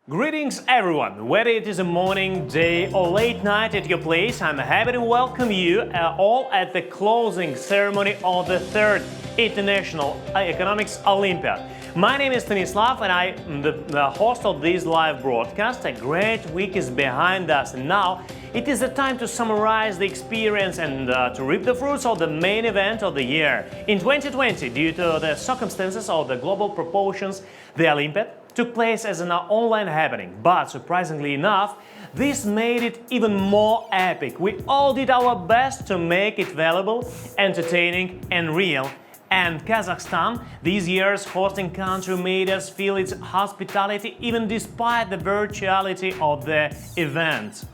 Greetings everyone, whether it is a morning, day or late night at your place, I'm happy to welcome you all at the closing ceremony of the third International Economics Olympiad. My name is Stanislav and I'm the host of this live broadcast. A great week is behind us and now it is the time to summarize the experience and to reap the fruits of the main event of the year. In 2020, due to the circumstances of the global proportions, the Olympiad took place as an online happening, but surprisingly enough, this made it even more epic. We all did our best to make it valuable, entertaining and real. And Kazakhstan, this year's hosting country, made us feel its hospitality even despite the virtuality of the event.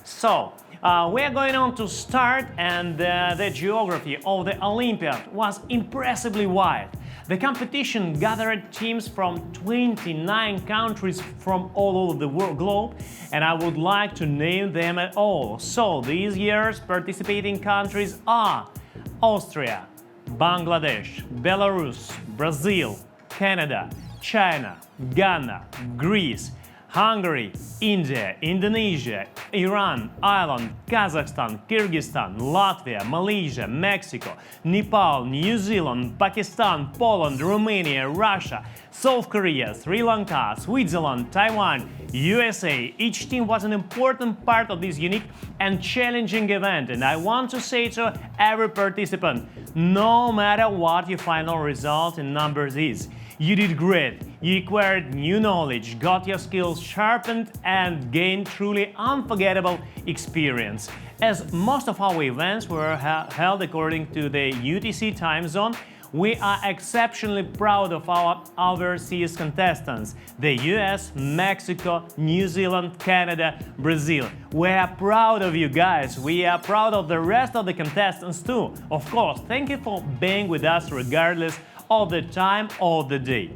So, we are going on to start, and the geography of the Olympiad was impressively wide. The competition gathered teams from 29 countries from all over the globe, and I would like to name them all. So, this year's participating countries are Austria, Bangladesh, Belarus, Brazil, Canada, China, Ghana, Greece, Hungary, India, Indonesia, Iran, Ireland, Kazakhstan, Kyrgyzstan, Latvia, Malaysia, Mexico, Nepal, New Zealand, Pakistan, Poland, Romania, Russia, South Korea, Sri Lanka, Switzerland, Taiwan, USA. Each team was an important part of this unique and challenging event, and I want to say to every participant, no matter what your final result in numbers is, you did great. You acquired new knowledge, got your skills sharpened, and gained truly unforgettable experience. As most of our events were held according to the UTC time zone, we are exceptionally proud of our overseas contestants, the US, Mexico, New Zealand, Canada, Brazil. We are proud of you guys. We are proud of the rest of the contestants too. Of course, thank you for being with us regardless of the time of the day.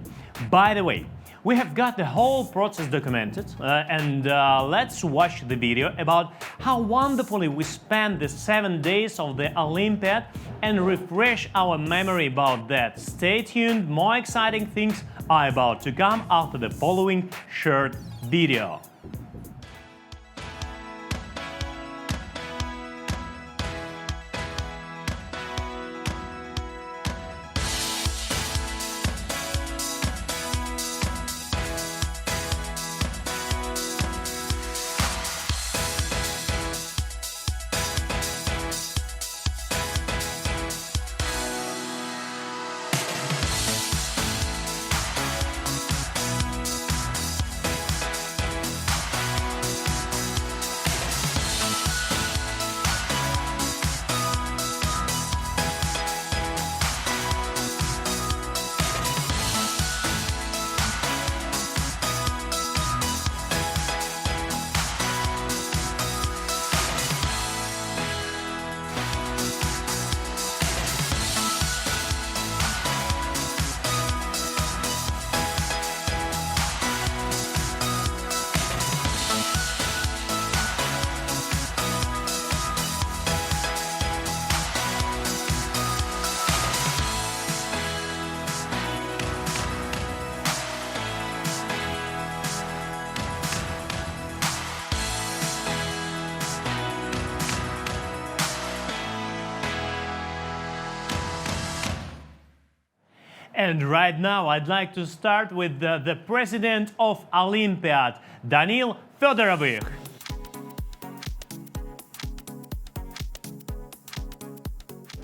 By the way, we have got the whole process documented, and let's watch the video about how wonderfully we spent the 7 days of the Olympiad and refresh our memory about that. Stay tuned, more exciting things are about to come after the following short video. And right now, I'd like to start with the president of Olympiad, Danil Fedorovykh.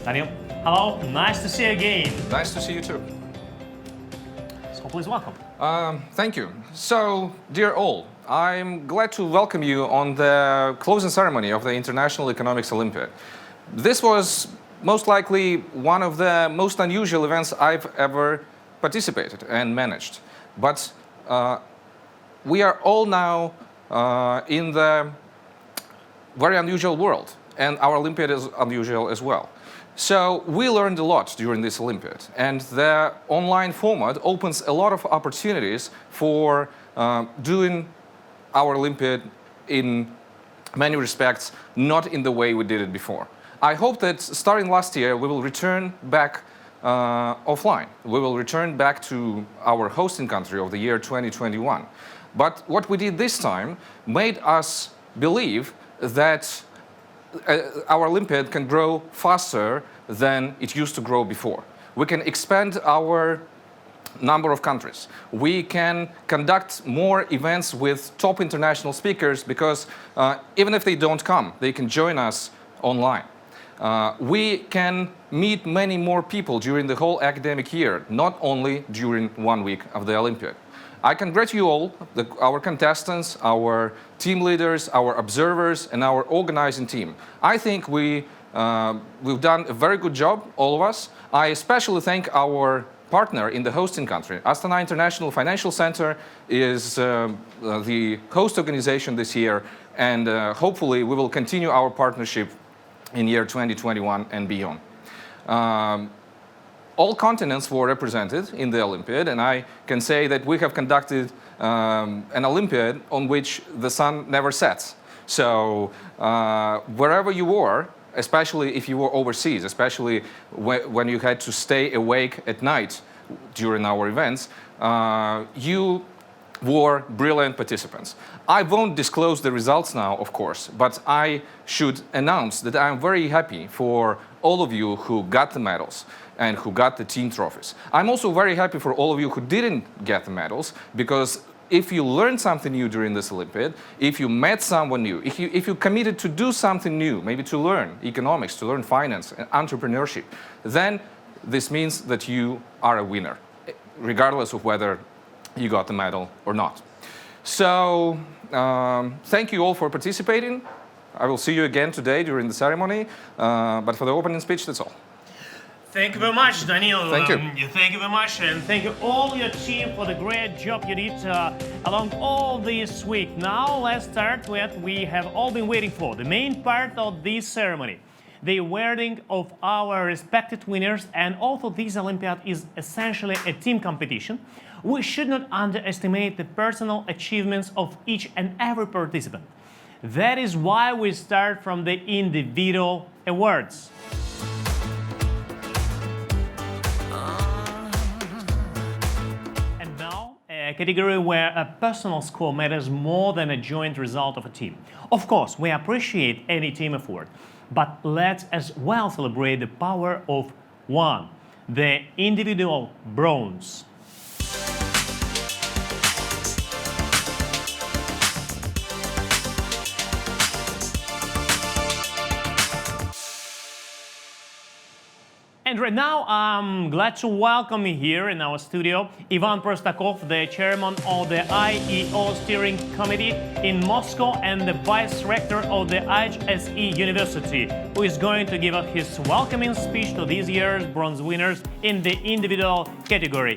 Danil, hello, nice to see you again. Nice to see you too. So please welcome. Thank you. So, dear all, I'm glad to welcome you on the closing ceremony of the International Economics Olympiad. This was most likely one of the most unusual events I've ever participated and managed. But we are all now in the very unusual world, and our Olympiad is unusual as well. So we learned a lot during this Olympiad, and the online format opens a lot of opportunities for doing our Olympiad in many respects, not in the way we did it before. I hope that starting last year, we will return back offline. We will return back to our hosting country of the year 2021. But what we did this time made us believe that our Olympiad can grow faster than it used to grow before. We can expand our number of countries. We can conduct more events with top international speakers because even if they don't come, they can join us online. We can meet many more people during the whole academic year, not only during 1 week of the Olympiad. I congratulate you all, our contestants, our team leaders, our observers, and our organizing team. I think we've done a very good job, all of us. I especially thank our partner in the hosting country. Astana International Financial Center is the host organization this year, and hopefully we will continue our partnership in year 2021 and beyond. All continents were represented in the Olympiad, and I can say that we have conducted an Olympiad on which the sun never sets. So wherever you were, especially if you were overseas, especially when you had to stay awake at night during our events, you were brilliant participants. I won't disclose the results now, of course, but I should announce that I'm very happy for all of you who got the medals and who got the team trophies. I'm also very happy for all of you who didn't get the medals, because if you learned something new during this Olympiad, if you met someone new, if you committed to do something new, maybe to learn economics, to learn finance and entrepreneurship, then this means that you are a winner, regardless of whether you got the medal or not. So thank you all for participating. I will see you again today during the ceremony, but for the opening speech, that's all. Thank you very much, Danil. Thank you. Thank you very much, and thank you all your team for the great job you did along all this week. Now let's start with what we have all been waiting for, the main part of this ceremony, the awarding of our respected winners. And although this Olympiad is essentially a team competition, we should not underestimate the personal achievements of each and every participant. That is why we start from the individual awards. A category where a personal score matters more than a joint result of a team. Of course, we appreciate any team effort, but let's as well celebrate the power of one, the individual bronze. And right now, I'm glad to welcome here in our studio Ivan Prostakov, the chairman of the IEO Steering Committee in Moscow and the vice rector of the IHSE University, who is going to give us his welcoming speech to this year's bronze winners in the individual category.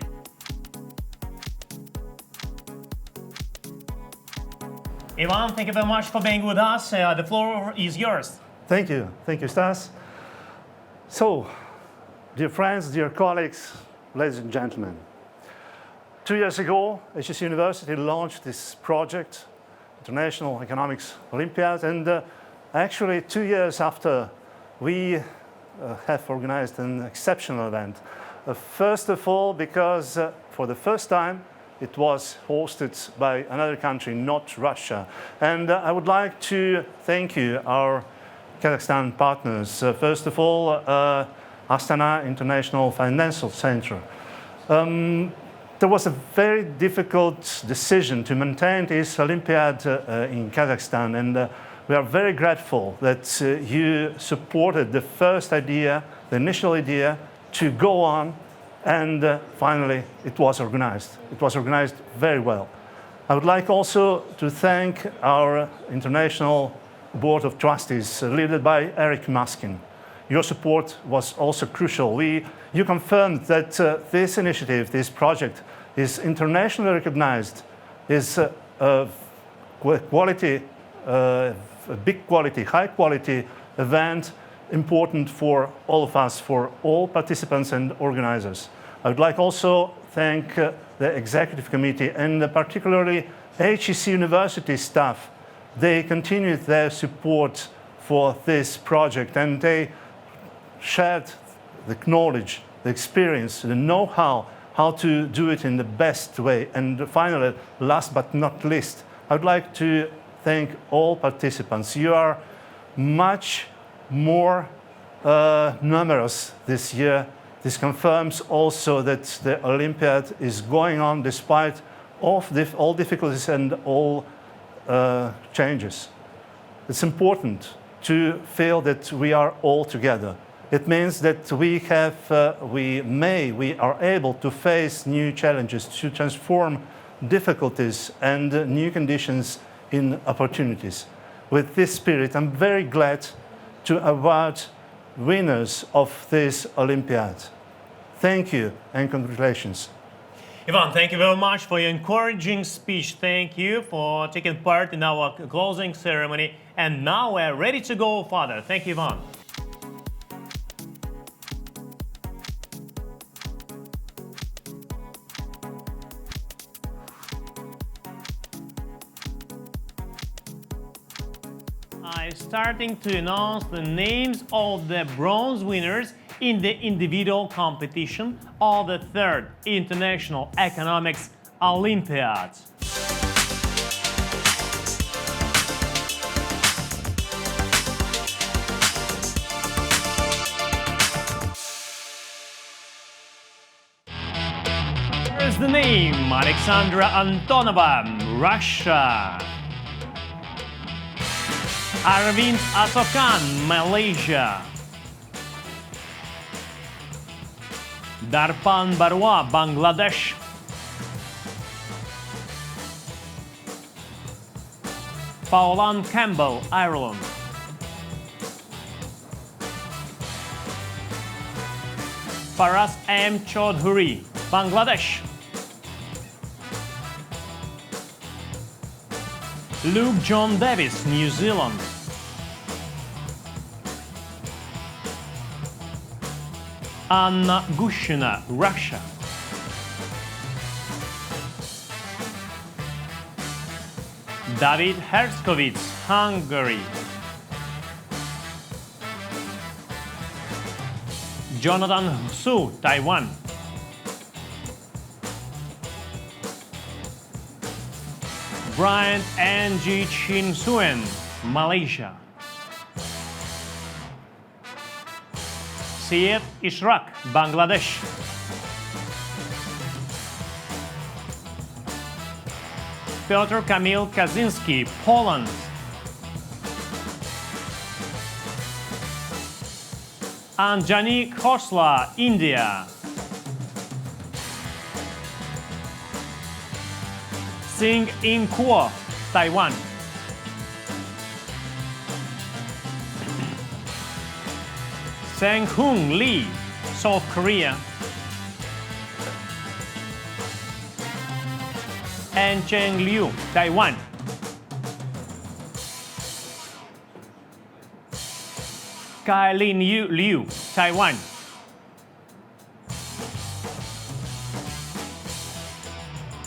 Ivan, thank you very much for being with us. The floor is yours. Thank you, Stas. So, dear friends, dear colleagues, ladies and gentlemen. 2 years ago, IHSE University launched this project, International Economics Olympiad, and actually 2 years after, we have organized an exceptional event. First of all, because for the first time, it was hosted by another country, not Russia. And I would like to thank you, our Kazakhstan partners. First of all, Astana International Financial Center. There was a very difficult decision to maintain this Olympiad in Kazakhstan, and we are very grateful that you supported the first idea, the initial idea, to go on, and finally it was organized. It was organized very well. I would like also to thank our International Board of Trustees, led by Eric Maskin. Your support was also crucial. You confirmed that this initiative, this project, is internationally recognized, is a quality, a big quality, high quality event, important for all of us, for all participants and organizers. I would like also thank the executive committee and particularly IHSE University staff. They continued their support for this project, and they shared the knowledge, the experience, the know-how how to do it in the best way. And finally, last but not least, I would like to thank all participants. You are much more numerous this year. This confirms also that the Olympiad is going on despite all difficulties and all changes. It's important to feel that we are all together. It means that we are able to face new challenges, to transform difficulties and new conditions in opportunities. With this spirit, I'm very glad to award winners of this Olympiad. Thank you and congratulations. Ivan, thank you very much for your encouraging speech. Thank you for taking part in our closing ceremony. And now we're ready to go further. Thank you, Ivan. I'm starting to announce the names of the bronze winners in the individual competition of the third International Economics Olympiad. Here's the name: Alexandra Antonova, Russia. Arvind Asokan, Malaysia. Darpan Barua, Bangladesh. Paulan Campbell, Ireland. Faraz M. Chaudhuri, Bangladesh. Luke John Davis, New Zealand. Anna Gushina, Russia. David Herskovits, Hungary. Jonathan Su, Taiwan. Brian N.G. Chin Suen, Malaysia. Syed Ishraq, Bangladesh. Piotr Kamil Kaczynski, Poland. Anjani Khosla, India. Sing In Kuo, Taiwan. Sang Hoon Lee, South Korea. And Cheng Liu, Taiwan. Kailin Liu, Taiwan.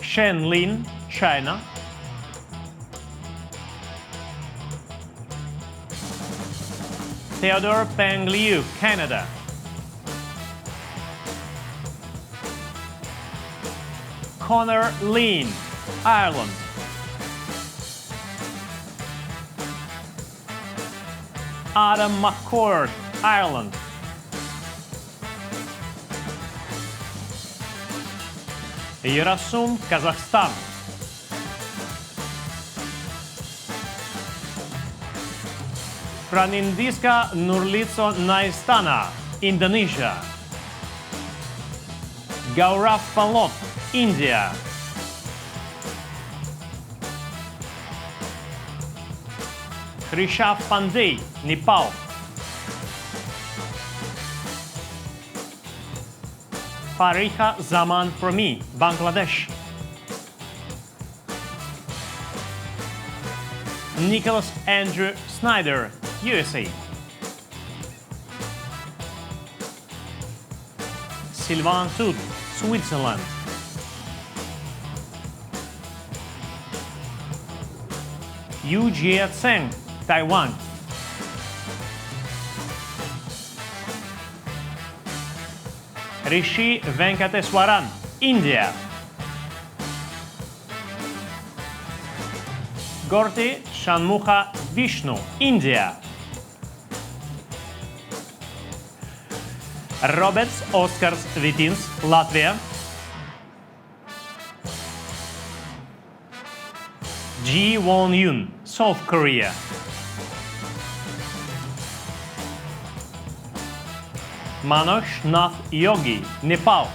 Shen Lin, China. Theodore Peng Liu, Canada. Connor Lean, Ireland. Adam McCord, Ireland. Yerasum, Kazakhstan. Pranindiska Nurlico Naistana, Indonesia. Gaurav Palot, India. Rishabh Pandey, Nepal. Fariha Zaman Promi, Bangladesh. Nicholas Andrew Snyder, USA. Sylvain Toot, Switzerland. Yu Jie Tseng, Taiwan. Rishi Venkateswaran, India. Gorty Shanmukha Vishnu, India. Roberts Oskars Vitins, Latvia. Ji Won Yoon, South Korea. Manoj Nath Yogi, Nepal.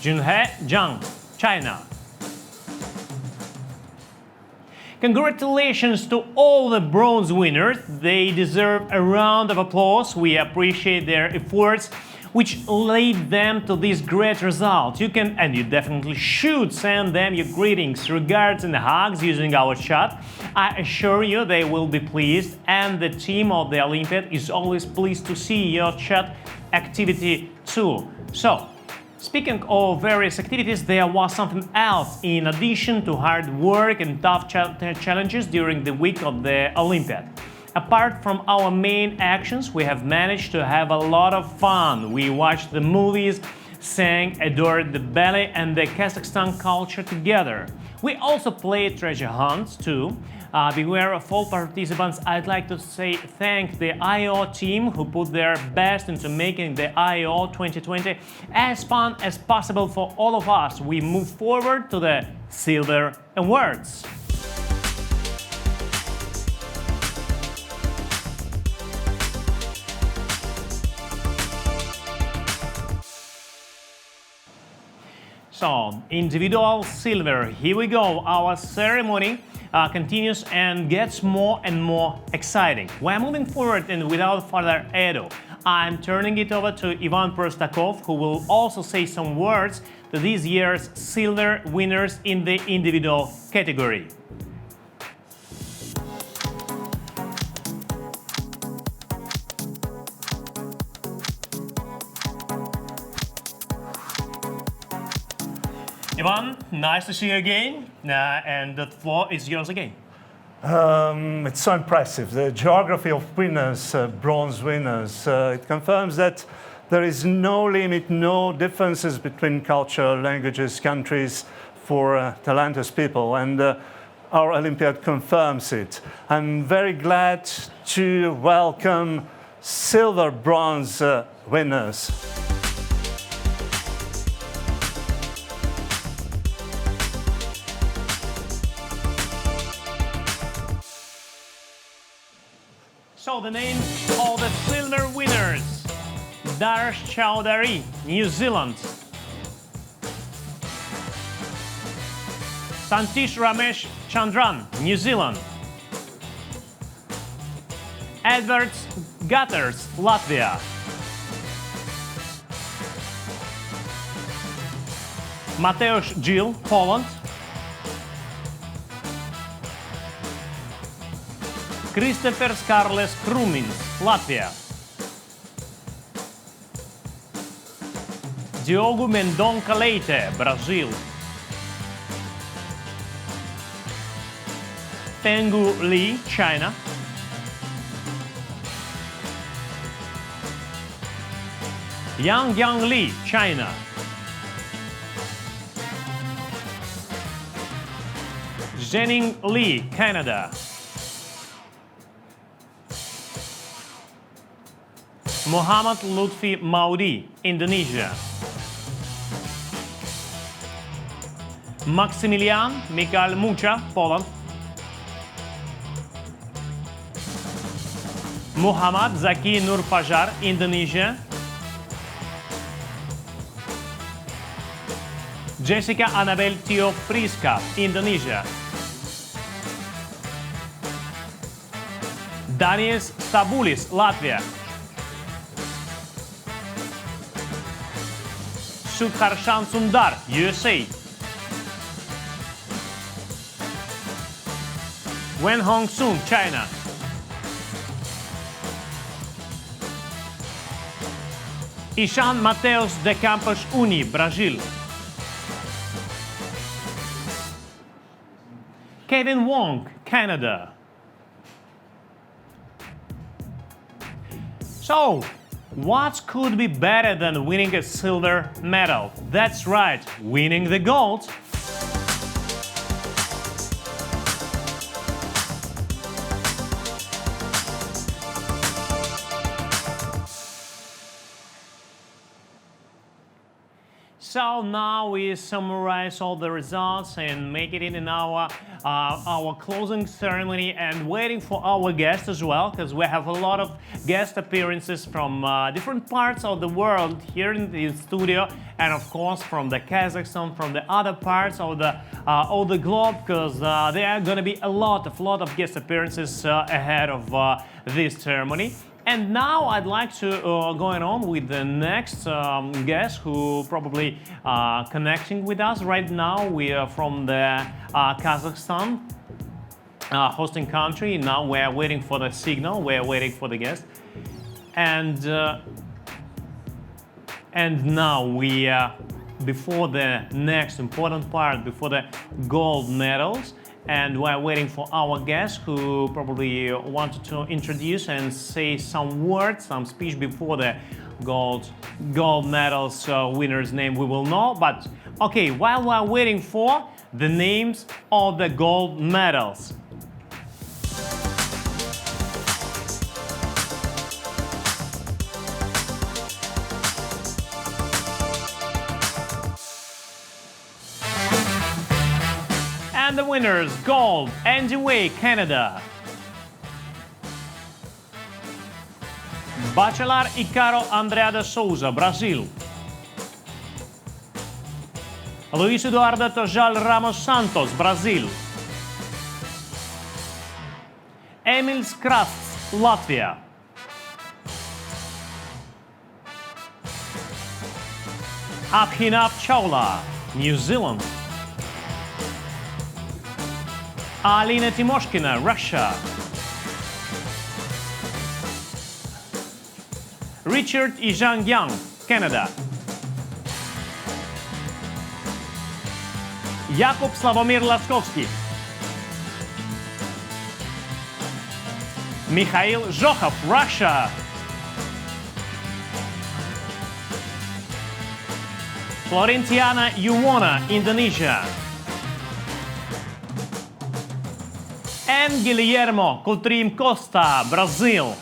Junhe Zhang, China. Congratulations to all the bronze winners. They deserve a round of applause. We appreciate their efforts, which led them to this great result. You can, and you definitely should, send them your greetings, regards and hugs using our chat. I assure you they will be pleased, and the team of the Olympiad is always pleased to see your chat activity too. So, speaking of various activities, there was something else in addition to hard work and tough challenges during the week of the Olympiad. Apart from our main actions, we have managed to have a lot of fun. We watched the movies, sang, adored the ballet and the Kazakhstan culture together. We also played treasure hunts too. Beware of all participants. I'd like to thank the IEO team who put their best into making the IEO 2020 as fun as possible for all of us. We move forward to the Silver Awards. So, individual silver, here we go. Our ceremony continues and gets more and more exciting. We're moving forward, and without further ado, I'm turning it over to Ivan Prostakov, who will also say some words to this year's silver winners in the individual category. Ivan, nice to see you again, and the floor is yours again. It's so impressive. The geography of winners, bronze winners, it confirms that there is no limit, no differences between culture, languages, countries for talented people, and our Olympiad confirms it. I'm very glad to welcome silver bronze winners. So the names of the silver winners: Darsh Chowdhury, New Zealand; Santish Ramesh Chandran, New Zealand; Edwards Gutters, Latvia; Mateusz Gil, Poland; Christopher Scarles Krumins, Latvia; Diogo Mendonca Leite, Brazil; Fenggu Li, China; Yang Li, China; Zhening Li, Canada; Muhammad Lutfi Maudi, Indonesia; Maximilian Mikal Mucha, Poland; Muhammad Zaki Nurpajar, Indonesia; Jessica Annabel Tio Priska, Indonesia; Danis Stabulis, Latvia; Sudharshan Sundar, USA; Wen Hong Sun, China; Ishan Mateus de Campos Uni, Brazil; Kevin Wong, Canada. So, What could be better than winning a silver medal? That's right, winning the gold. So now we summarize all the results and make it in our closing ceremony, and waiting for our guests as well, because we have a lot of guest appearances from different parts of the world here in the studio, and of course from the Kazakhstan, from the other parts of the globe, because there are going to be a lot of guest appearances ahead of this ceremony. And now I'd like to go on with the next guest, who probably connecting with us right now. We are from the Kazakhstan, hosting country. Now we are waiting for the signal. We are waiting for the guest, and now we are before the next important part, before the gold medals. And we're waiting for our guest, who probably wanted to introduce and say some words, some speech before the gold medals winner's name we will know. But okay, while we're waiting for the names of the gold medals. And the winners: gold, Andy Way, Canada; Bachelar e Caro Andrea da Souza, Brazil; Luis Eduardo Tojal Ramos Santos, Brazil; Emil Skrasts, Latvia; Abhinav Chawla, New Zealand; Alina Timoshkina, Russia; Richard Izhang Yang, Canada; Jakub Slavomir Laskovsky; Mikhail Zhokhov, Russia; Florentiana Yuwona, Indonesia; and Guillermo Coutrim Costa, Brazil.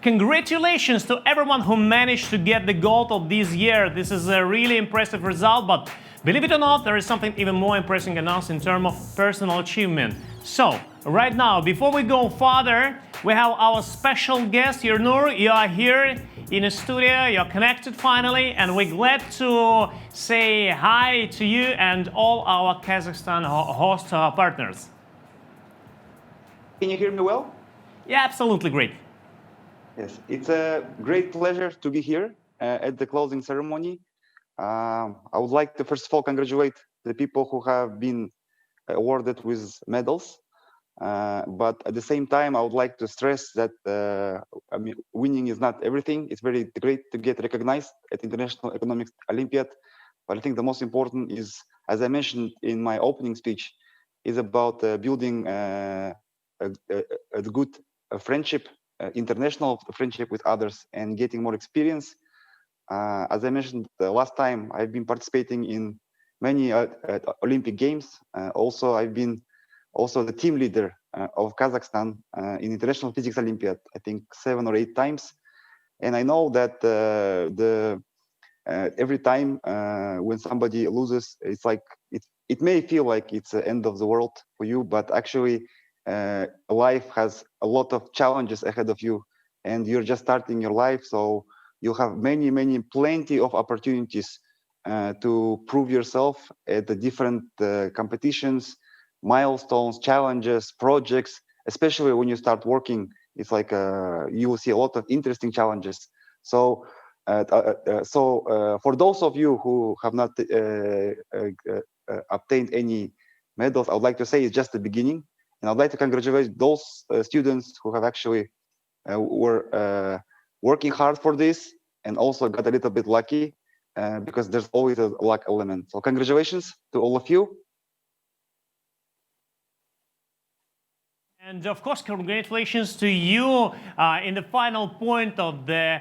Congratulations to everyone who managed to get the gold of this year. This is a really impressive result, but believe it or not, there is something even more impressive announced in terms of personal achievement. So, right now, before we go further, we have our special guest, Ernur. You are here in the studio, you're connected finally, and we're glad to say hi to you and all our Kazakhstan host partners. Can you hear me well? Yeah, absolutely great. Yes, it's a great pleasure to be here at the closing ceremony. I would like to first of all congratulate the people who have been awarded with medals. But at the same time, I would like to stress that winning is not everything. It's very great to get recognized at International Economics Olympiad. But I think the most important is, as I mentioned in my opening speech, is about building a good friendship, international friendship with others, and getting more experience. As I mentioned last time, I've been participating in many Olympic Games. Also, I've been the team leader of Kazakhstan in International Physics Olympiad, I think 7 or 8 times. And I know that every time when somebody loses, it's like it may feel like it's the end of the world for you, but actually life has a lot of challenges ahead of you, and you're just starting your life, so you have plenty of opportunities to prove yourself at the different competitions, milestones, challenges, projects. Especially when you start working, it's like you will see a lot of interesting challenges. So for those of you who have not obtained any medals, I would like to say it's just the beginning. And I'd like to congratulate those students who have actually were working hard for this and also got a little bit lucky, because there's always a luck element. So congratulations to all of you. And of course, congratulations to you in the final point of the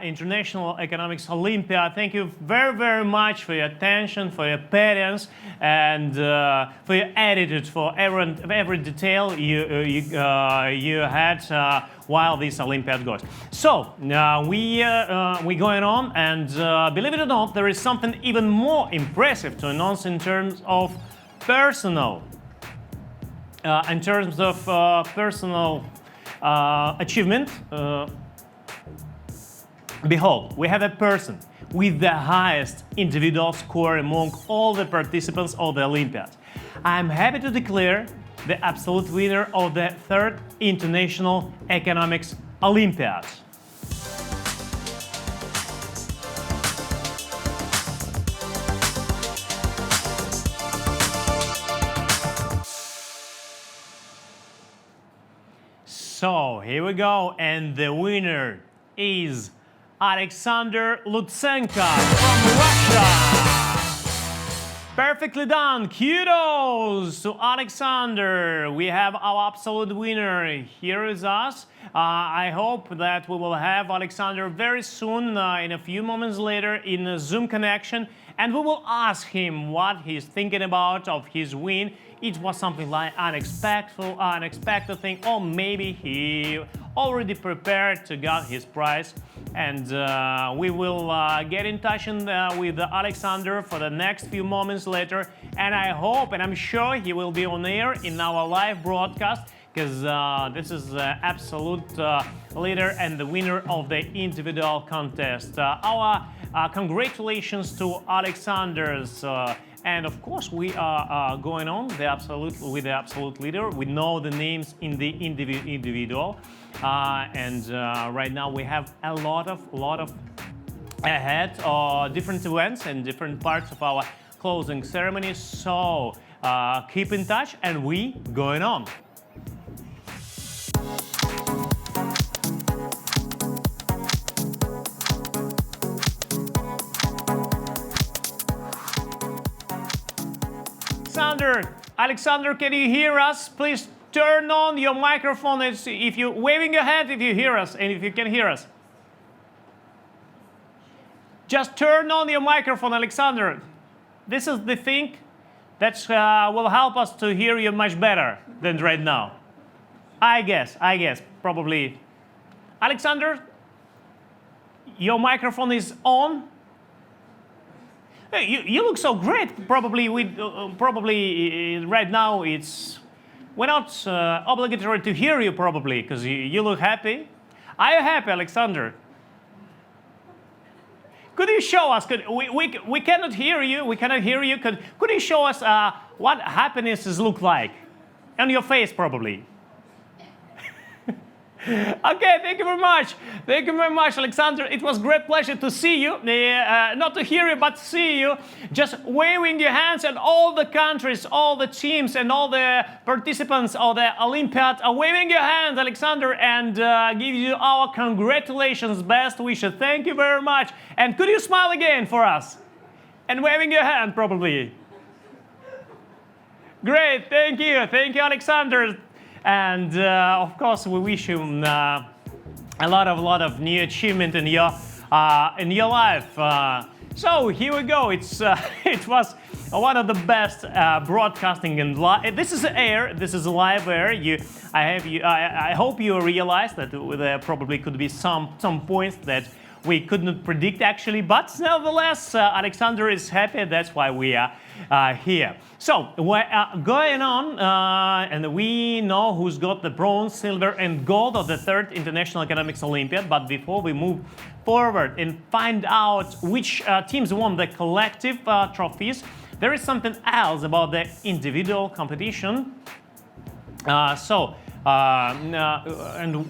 International Economics Olympiad. Thank you very, very much for your attention, for your patience, and for your attitude, for every detail you had while this Olympiad goes. So we're going on, and believe it or not, there is something even more impressive to announce in terms of personal. Achievement, behold, we have a person with the highest individual score among all the participants of the Olympiad. I'm happy to declare the absolute winner of the third International Economics Olympiad. So here we go, and the winner is Alexander Lutsenko from Russia. Perfectly done. Kudos to Alexander. We have our absolute winner. Here is us. I hope that we will have Alexander very soon, in a few moments later, in a Zoom connection, and we will ask him what he's thinking about of his win. It was something like unexpected thing, or maybe he already prepared to get his prize. And we will get in touch with Alexander for the next few moments later. And I hope, and I'm sure he will be on air in our live broadcast, because this is the absolute leader and the winner of the individual contest. Our congratulations to Alexander's. And of course, we are going on with the absolute leader. We know the names in the individual, and right now we have a lot of ahead different events and different parts of our closing ceremony. So keep in touch, and we going on. Alexander, can you hear us? Please turn on your microphone if you're waving your hand if you hear us and if you can hear us. Just turn on your microphone, Alexander. This is the thing that will help us to hear you much better than right now. I guess, probably. Alexander, your microphone is on. Hey, you look so great. Probably right now we're not obligatory to hear you probably because you look happy. Are you happy, Alexander? Could you show us? We cannot hear you. We cannot hear you. Could you show us what happiness look like on your face, probably? Okay, thank you very much. Thank you very much, Alexander. It was great pleasure to see you, not to hear you, but to see you. Just waving your hands, and all the countries, all the teams, and all the participants of the Olympiad are waving your hands, Alexander, and give you our congratulations, best wishes. Thank you very much. And could you smile again for us? And waving your hand, probably. Great, thank you, Alexander. And of course, we wish you a lot of new achievement in your life. So here we go. It was one of the best broadcasting in live. This is air. This is live air. I hope you realize that there probably could be some points that we could not predict actually, but nevertheless, Alexander is happy. That's why we are here. So we're going on, and we know who's got the bronze, silver, and gold of the third International Economics Olympiad. But before we move forward and find out which teams won the collective trophies, there is something else about the individual competition. And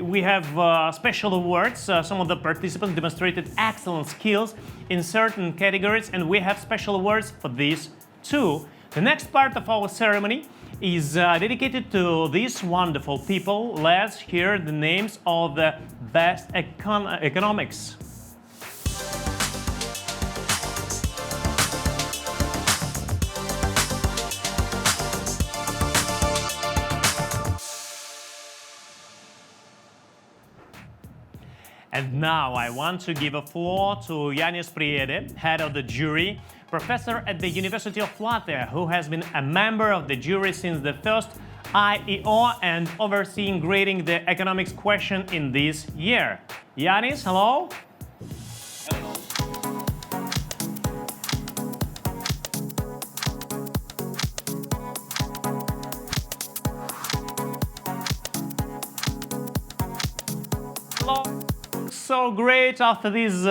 we have special awards. Some of the participants demonstrated excellent skills in certain categories, and we have special awards for these too. The next part of our ceremony is dedicated to these wonderful people. Let's hear the names of the best economics. And now I want to give a floor to Janis Priede, head of the jury, professor at the University of Latvia, who has been a member of the jury since the first IEO and overseeing grading the economics question in this year. Janis, hello. So great after this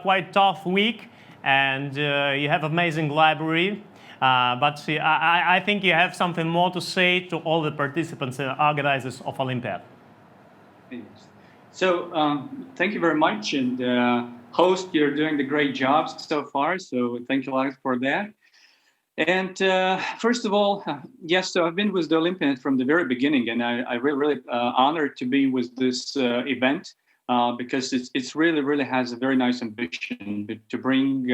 quite tough week, and you have amazing library, but I think you have something more to say to all the participants and organizers of Olympiad. So thank you very much, and host, you're doing the great job so far, so thank you a lot for that. And first of all, yes, so I've been with the Olympiad from the very beginning, and I really honored to be with this event. Because it's really has a very nice ambition to bring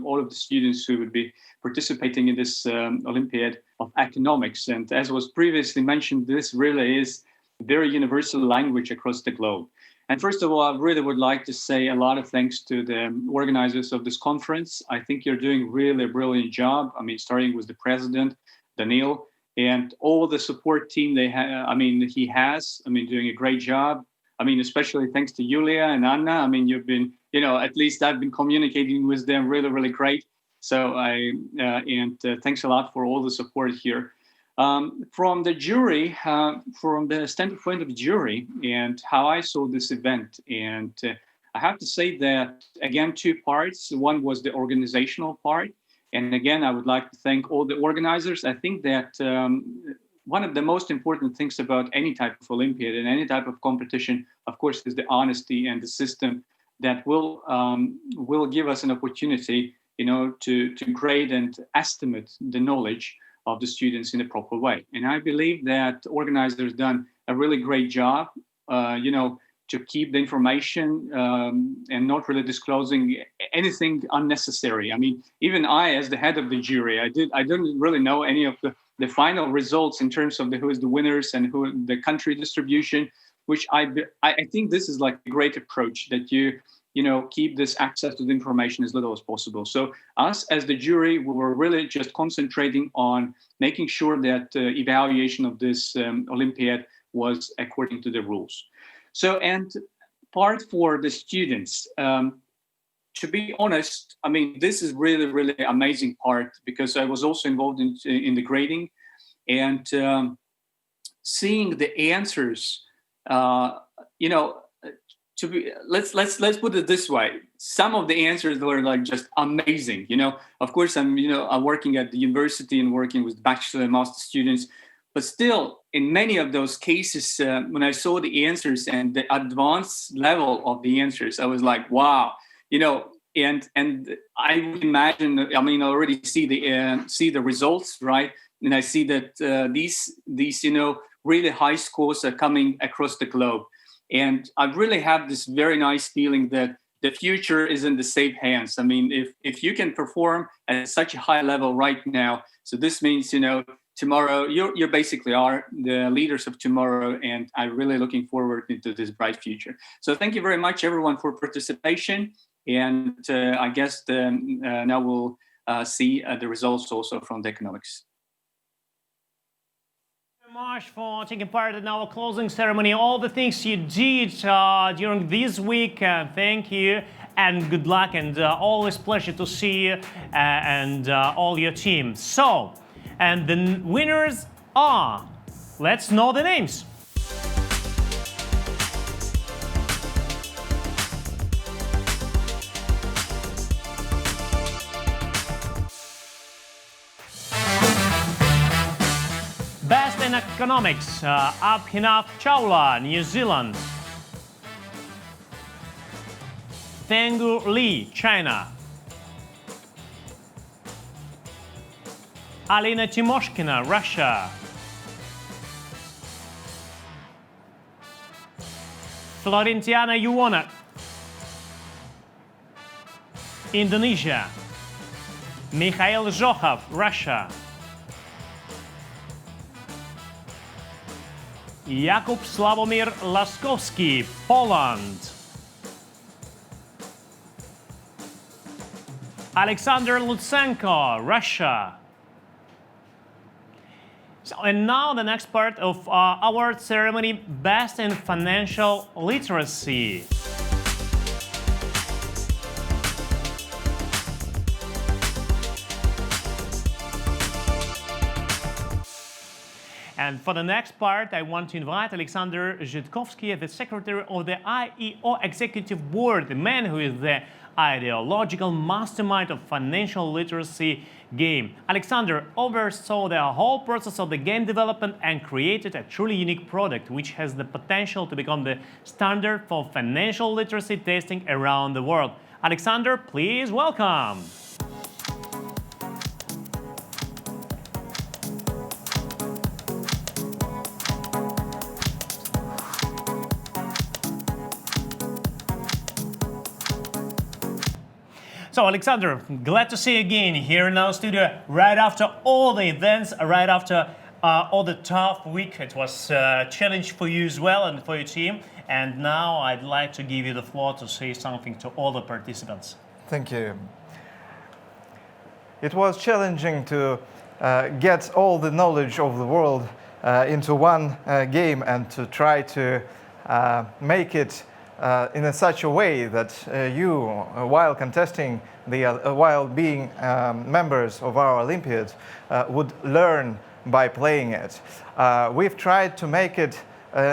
all of the students who would be participating in this Olympiad of economics. And as was previously mentioned, this really is a very universal language across the globe. And first of all, I really would like to say a lot of thanks to the organizers of this conference. I think you're doing really a brilliant job. I mean, starting with the president, Danil, and all the support team he has doing a great job. I mean, especially thanks to Yulia and Anna. I mean, you've been, at least I've been communicating with them really great. So thanks a lot for all the support here. From the jury, from the standpoint of the jury and how I saw this event. And I have to say that, again, two parts. One was the organizational part. And again, I would like to thank all the organizers. I think that one of the most important things about any type of Olympiad and any type of competition, of course, is the honesty and the system that will give us an opportunity, to grade and estimate the knowledge of the students in a proper way. And I believe that organizers done a really great job, to keep the information and not really disclosing anything unnecessary. I mean, even I, as the head of the jury, I didn't really know any of the final results in terms of who is the winners and who the country distribution, which I think this is like a great approach that you keep this access to the information as little as possible. So us as the jury, we were really just concentrating on making sure that evaluation of this Olympiad was according to the rules. So, and part for the students, to be honest, I mean, this is really amazing part because I was also involved in the grading and seeing the answers. Let's put it this way: some of the answers were like just amazing. Of course, I'm working at the university and working with bachelor and master students, but still, in many of those cases, when I saw the answers and the advanced level of the answers, I was like, wow. And I would imagine, I already see the results, right? And I see that these really high scores are coming across the globe. And I really have this very nice feeling that the future is in the safe hands. I mean, if you can perform at such a high level right now, so this means, tomorrow you basically are the leaders of tomorrow, and I'm really looking forward into this bright future. So thank you very much, everyone, for participation. And I guess now we'll see the results also from the economics. Thank you very much for taking part in our closing ceremony. All the things you did during this week, thank you and good luck, and always pleasure to see you and all your team. So, and the winners are, let's know the names. Best in economics, Abhinav Chawla, New Zealand. Tengu Li, China. Alina Timoshkina, Russia. Florentiana Yuona, Indonesia. Mikhail Zhokhov, Russia. Jakub Sławomir Laskowski, Poland. Alexander Lutsenko, Russia. So, and now the next part of our award ceremony, Best in Financial Literacy. And for the next part, I want to invite Alexander Zhitkovskiy, the secretary of the IEO Executive Board, the man who is the ideological mastermind of financial literacy game. Alexander oversaw the whole process of the game development and created a truly unique product which has the potential to become the standard for financial literacy testing around the world. Alexander, please welcome. So, Alexander, glad to see you again here in our studio right after all the events, right after all the tough week. It was a challenge for you as well and for your team. And now I'd like to give you the floor to say something to all the participants. Thank you. It was challenging to get all the knowledge of the world into one game and to try to make it in such a way that you, while contesting, while being members of our Olympiad, would learn by playing it. We've tried to make it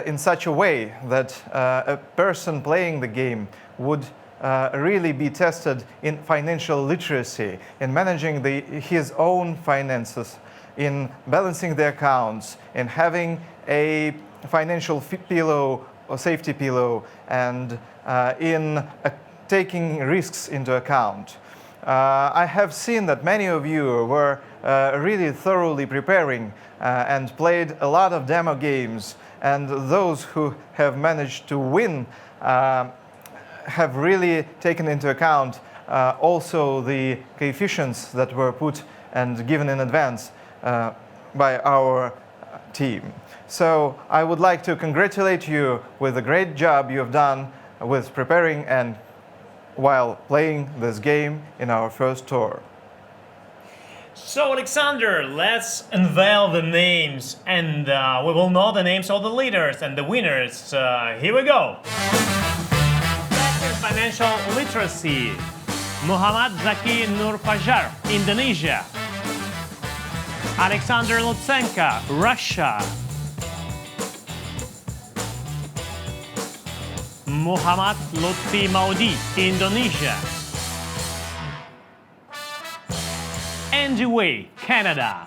in such a way that a person playing the game would really be tested in financial literacy, in managing his own finances, in balancing the accounts, in having a financial pillow or safety pillow, and in taking risks into account. I have seen that many of you were really thoroughly preparing and played a lot of demo games, and those who have managed to win have really taken into account also the coefficients that were put and given in advance by our team. So I would like to congratulate you with the great job you've done with preparing and while playing this game in our first tour. So, Alexander, let's unveil the names, and we will know the names of the leaders and the winners. Here we go. Best in Financial Literacy, Muhammad Zaki Nur Fajar, Indonesia. Alexander Lutsenko, Russia. Muhammad Lutfi Maudi, Indonesia. Andy Wei, Canada.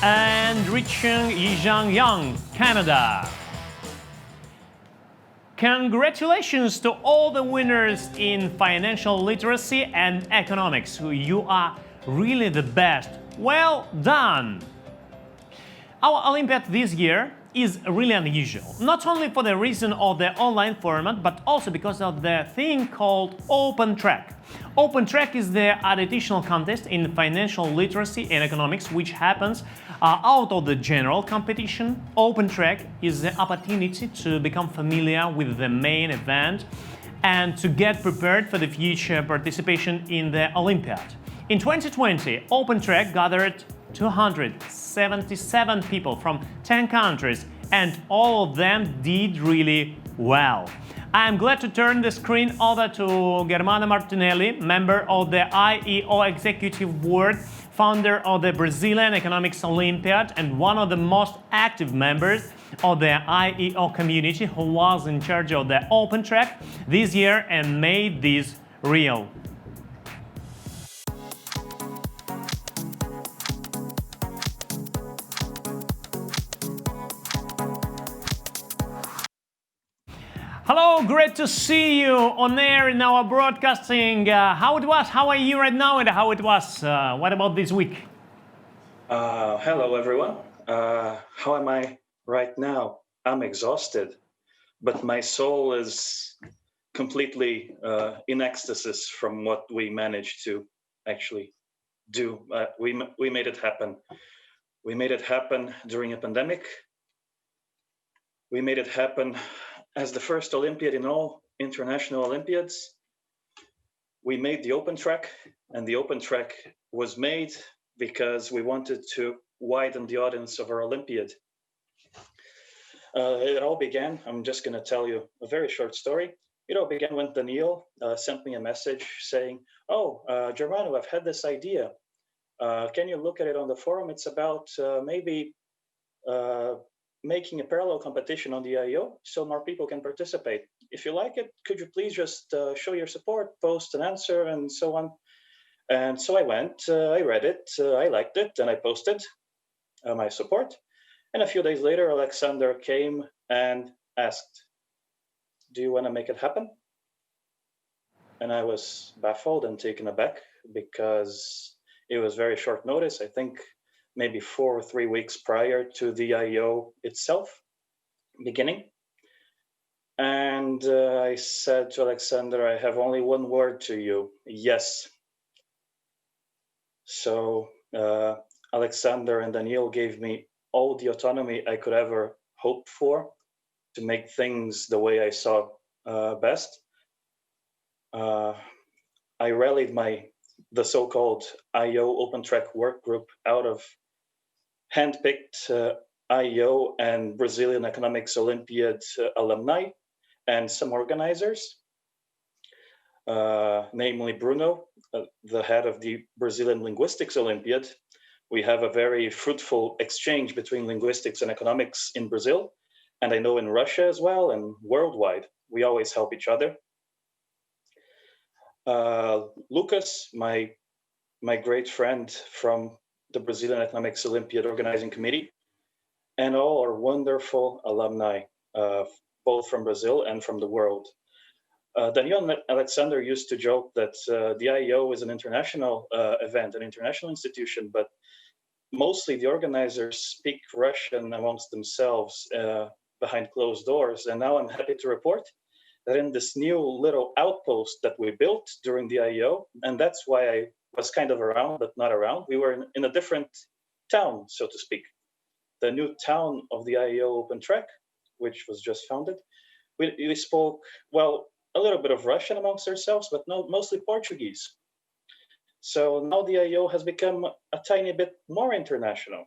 And Richeng Yizhang Yang, Canada. Congratulations to all the winners in financial literacy and economics. You are really the best. Well done! Our Olympiad this year is really unusual, not only for the reason of the online format, but also because of the thing called Open Track. Open Track is the additional contest in financial literacy and economics, which happens out of the general competition. Open Track is the opportunity to become familiar with the main event and to get prepared for the future participation in the Olympiad. In 2020, Open Track gathered 277 people from 10 countries, and all of them did really well. I'm glad to turn the screen over to Germano Martinelli, member of the IEO Executive Board, founder of the Brazilian Economics Olympiad, and one of the most active members of the IEO community, who was in charge of the Open Track this year and made this real. Hello, great to see you on air in our broadcasting. How it was? How are you right now? And how it was? What about this week? Hello, everyone. How am I right now? I'm exhausted, but my soul is completely in ecstasy from what we managed to actually do. We made it happen. We made it happen during a pandemic. We made it happen as the first Olympiad in all international Olympiads. we made the open track, and the open track was made because we wanted to widen the audience of our Olympiad. It all began, I'm just going to tell you a very short story. It all began when Danil sent me a message saying, oh, Germano, I've had this idea. Can you look at it on the forum? It's about maybe making a parallel competition on the IEO so more people can participate. If you like it, could you please just show your support, post an answer, and so on. And so I went, I read it, I liked it, and I posted my support. And a few days later, Alexander came and asked, do you want to make it happen? And I was baffled and taken aback because it was very short notice. I think maybe 4 or 3 weeks prior to the IEO itself beginning. And I said to Alexander, I have only one word to you, yes. So Alexander and Danil gave me all the autonomy I could ever hope for to make things the way I saw best. I rallied the so-called IEO Open Track work group out of handpicked IEO and Brazilian Economics Olympiad alumni and some organizers, namely Bruno, the head of the Brazilian Linguistics Olympiad. We have a very fruitful exchange between linguistics and economics in Brazil, and I know in Russia as well and worldwide. We always help each other. Lucas, my great friend from the Brazilian Economics Olympiad Organizing Committee, and all our wonderful alumni, both from Brazil and from the world. Danil and Alexander used to joke that the IEO is an international event, an international institution, but mostly the organizers speak Russian amongst themselves behind closed doors. And now I'm happy to report that in this new little outpost that we built during the IEO, and that's why I was kind of around, but not around, we were in a different town, so to speak. The new town of the IEO Open Track, which was just founded. We spoke, well, a little bit of Russian amongst ourselves, but mostly Portuguese. So now the IEO has become a tiny bit more international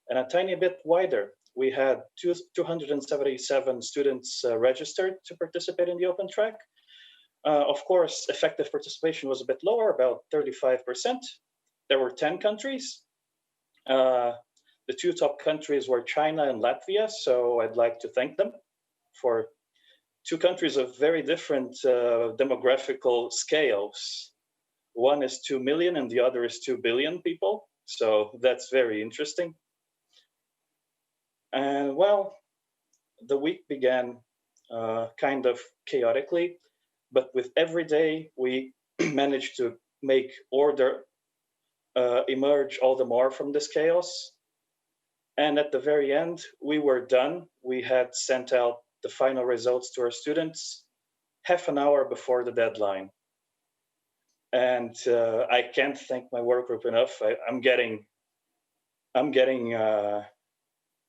and a tiny bit wider. We had 277 students registered to participate in the open track. Of course, effective participation was a bit lower, about 35%. There were 10 countries. The 2 top countries were China and Latvia, so I'd like to thank them for 2 countries of very different demographical scales. One is 2 million and the other is 2 billion people. So that's very interesting. And well, the week began kind of chaotically, but with every day we managed to make order emerge all the more from this chaos. And at the very end, we were done. We had sent out the final results to our students half an hour before the deadline. And I can't thank my work group enough. I'm getting,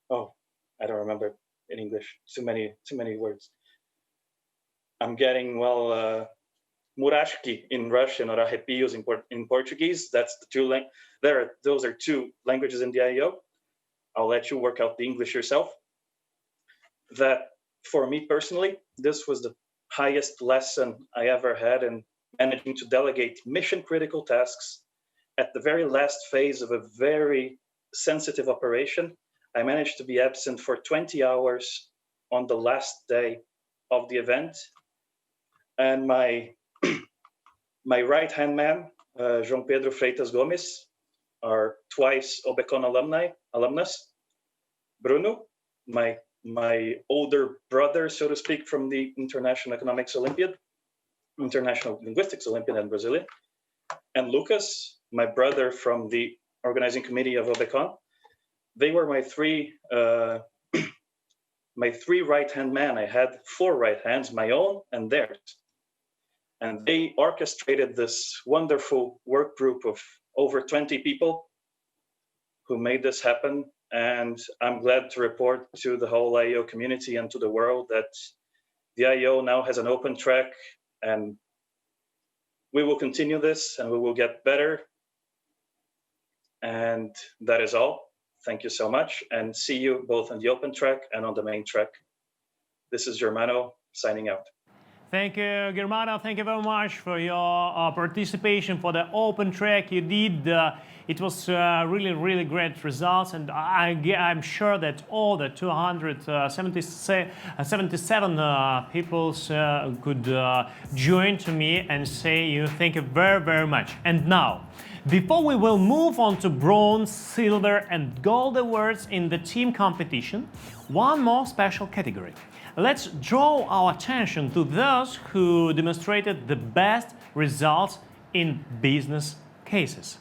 oh, I don't remember in English, too many words. I'm getting, well, murashki in Russian or arrepios in Portuguese. That's the 2, those are 2 languages in the IEO. I'll let you work out the English yourself. That for me personally, this was the highest lesson I ever had in managing to delegate mission critical tasks at the very last phase of a very sensitive operation. I managed to be absent for 20 hours on the last day of the event. And my right-hand man, João Pedro Freitas Gomes, our twice Obecon alumnus, Bruno, my older brother, so to speak, from the International Economics Olympiad, International Linguistics Olympiad in Brazilian, and Lucas, my brother from the organizing committee of Obecon. They were my 3 right-hand men. I had 4 right hands, my own and theirs. And they orchestrated this wonderful work group of over 20 people who made this happen. And I'm glad to report to the whole IEO community and to the world that the IEO now has an open track, and we will continue this and we will get better. And that is all. Thank you so much, and see you both on the open track and on the main track. This is Germano signing out. Thank you, Germano. Thank you very much for your participation for the open track you did. It was really great results, and I'm sure that all the 277 people could join to me and say you thank you very much. And now, before we will move on to bronze, silver and gold awards in the team competition, one more special category. Let's draw our attention to those who demonstrated the best results in business cases.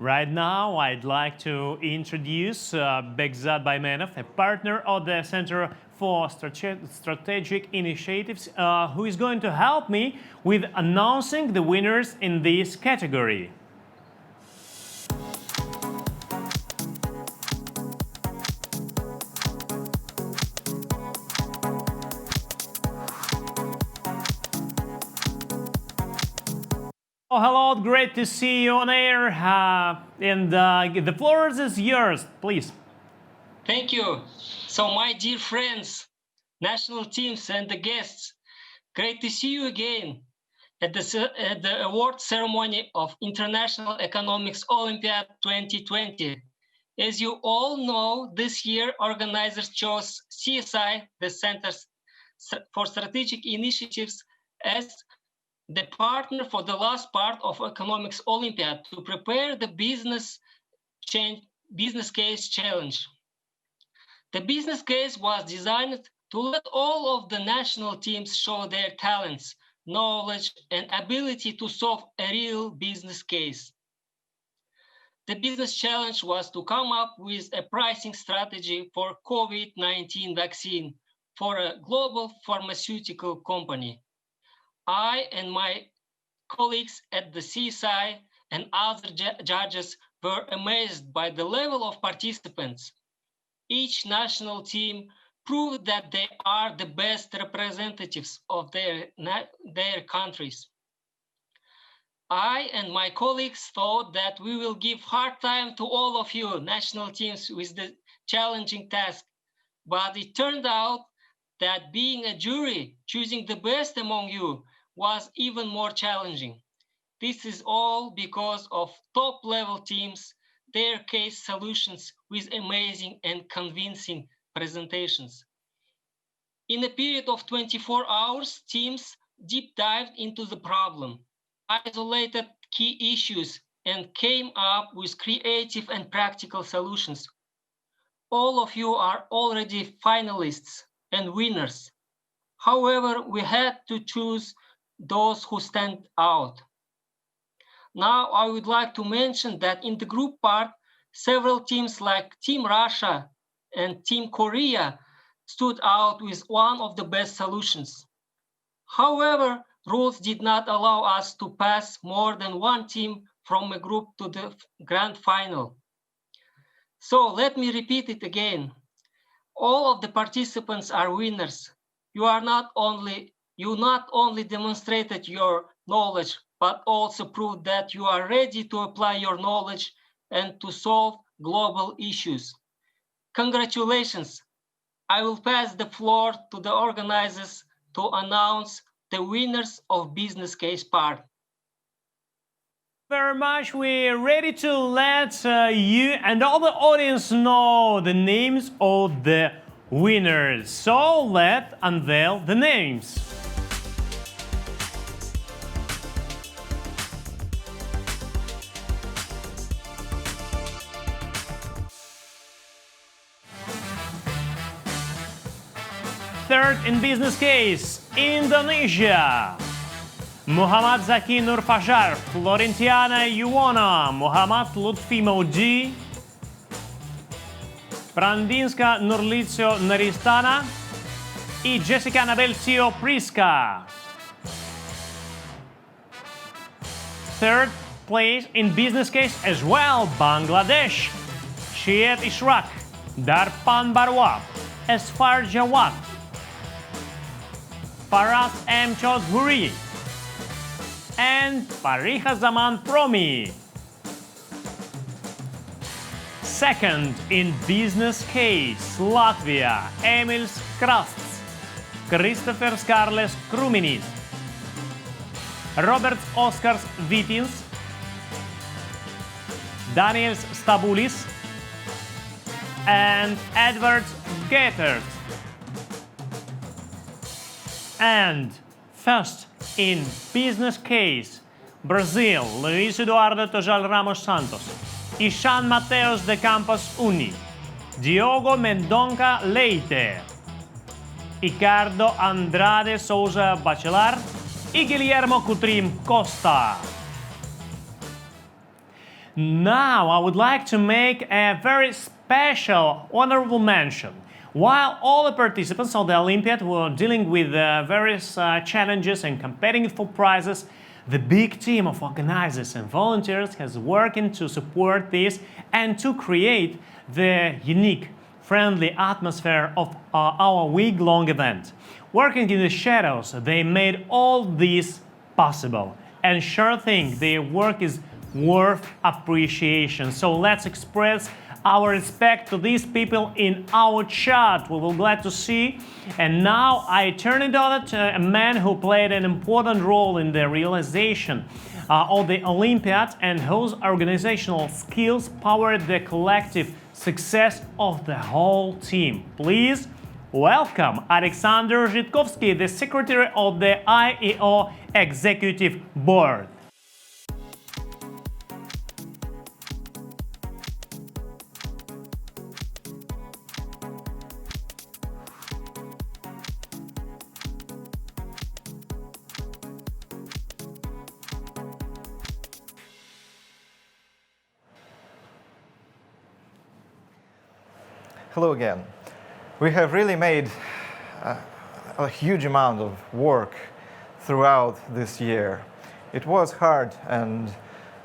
Right now, I'd like to introduce Bekzat Baimenov, a partner of the Center for Strategic Initiatives, who is going to help me with announcing the winners in this category. Oh, hello, great to see you on air. And the floor is yours, please. Thank you. So, my dear friends, national teams and the guests, great to see you again at the award ceremony of International Economics Olympiad 2020. As you all know, this year organizers chose CSI, the Center for Strategic Initiatives, as the partner for the last part of Economics Olympiad to prepare the business case challenge. The business case was designed to let all of the national teams show their talents, knowledge, and ability to solve a real business case. The business challenge was to come up with a pricing strategy for COVID-19 vaccine for a global pharmaceutical company. I and my colleagues at the CSI and other judges were amazed by the level of participants. Each national team proved that they are the best representatives of their countries. I and my colleagues thought that we will give hard time to all of you national teams with the challenging task, but it turned out that being a jury, choosing the best among you, was even more challenging. This is all because of top-level teams, their case solutions with amazing and convincing presentations. In a period of 24 hours, teams deep dived into the problem, isolated key issues, and came up with creative and practical solutions. All of you are already finalists and winners. However, we had to choose those who stand out. Now, I would like to mention that in the group part, several teams like Team Russia and Team Korea stood out with one of the best solutions. However, rules did not allow us to pass more than one team from a group to the grand final. So let me repeat it again. All of the participants are winners. You not only demonstrated your knowledge, but also proved that you are ready to apply your knowledge and to solve global issues. Congratulations. I will pass the floor to the organizers to announce the winners of business case part. Very much. We're ready to let you and all the audience know the names of the winners. So let's unveil the names. Third in business case, Indonesia. Muhammad Zaki Nur Fajar, Florentiana Yuona, Muhammad Lutfi Maudi, Prandinska Nurlicio Naristana и Jessica Anabel Tio Priska. third place in business case as well, Bangladesh. Shiet Ishraq, Darpan Barwa, Asfar Jawad, Faraz M. Chaudhuri, and Pariha Zaman Promi. Second in business case, Latvia, Emils Krasts, Christopher Skarles Kruminis, Roberts Oskars Vitins, Daniels Stabulis, and Edwards Gaters. And first in business case, Brazil, Luis Eduardo Tojal Ramos Santos, Ishan Mateos de Campos Uni, Diogo Mendonca Leite, Ricardo Andrade Souza Bachelar y Guillermo Coutrim Costa. Now I would like to make a very special honorable mention. While all the participants of the Olympiad were dealing with various challenges and competing for prizes, the big team of organizers and volunteers has working to support this and to create the unique, friendly atmosphere of our week-long event. Working in the shadows, they made all this possible. And sure thing, their work is worth appreciation. So let's express our respect to these people in our chat. We will glad to see. And now I turn it over to a man who played an important role in the realization of the Olympiad and whose organizational skills powered the collective success of the whole team. Please welcome Alexander Zhitkovskiy, the secretary of the IEO Executive Board. Hello again. We have really made a huge amount of work throughout this year. It was hard, and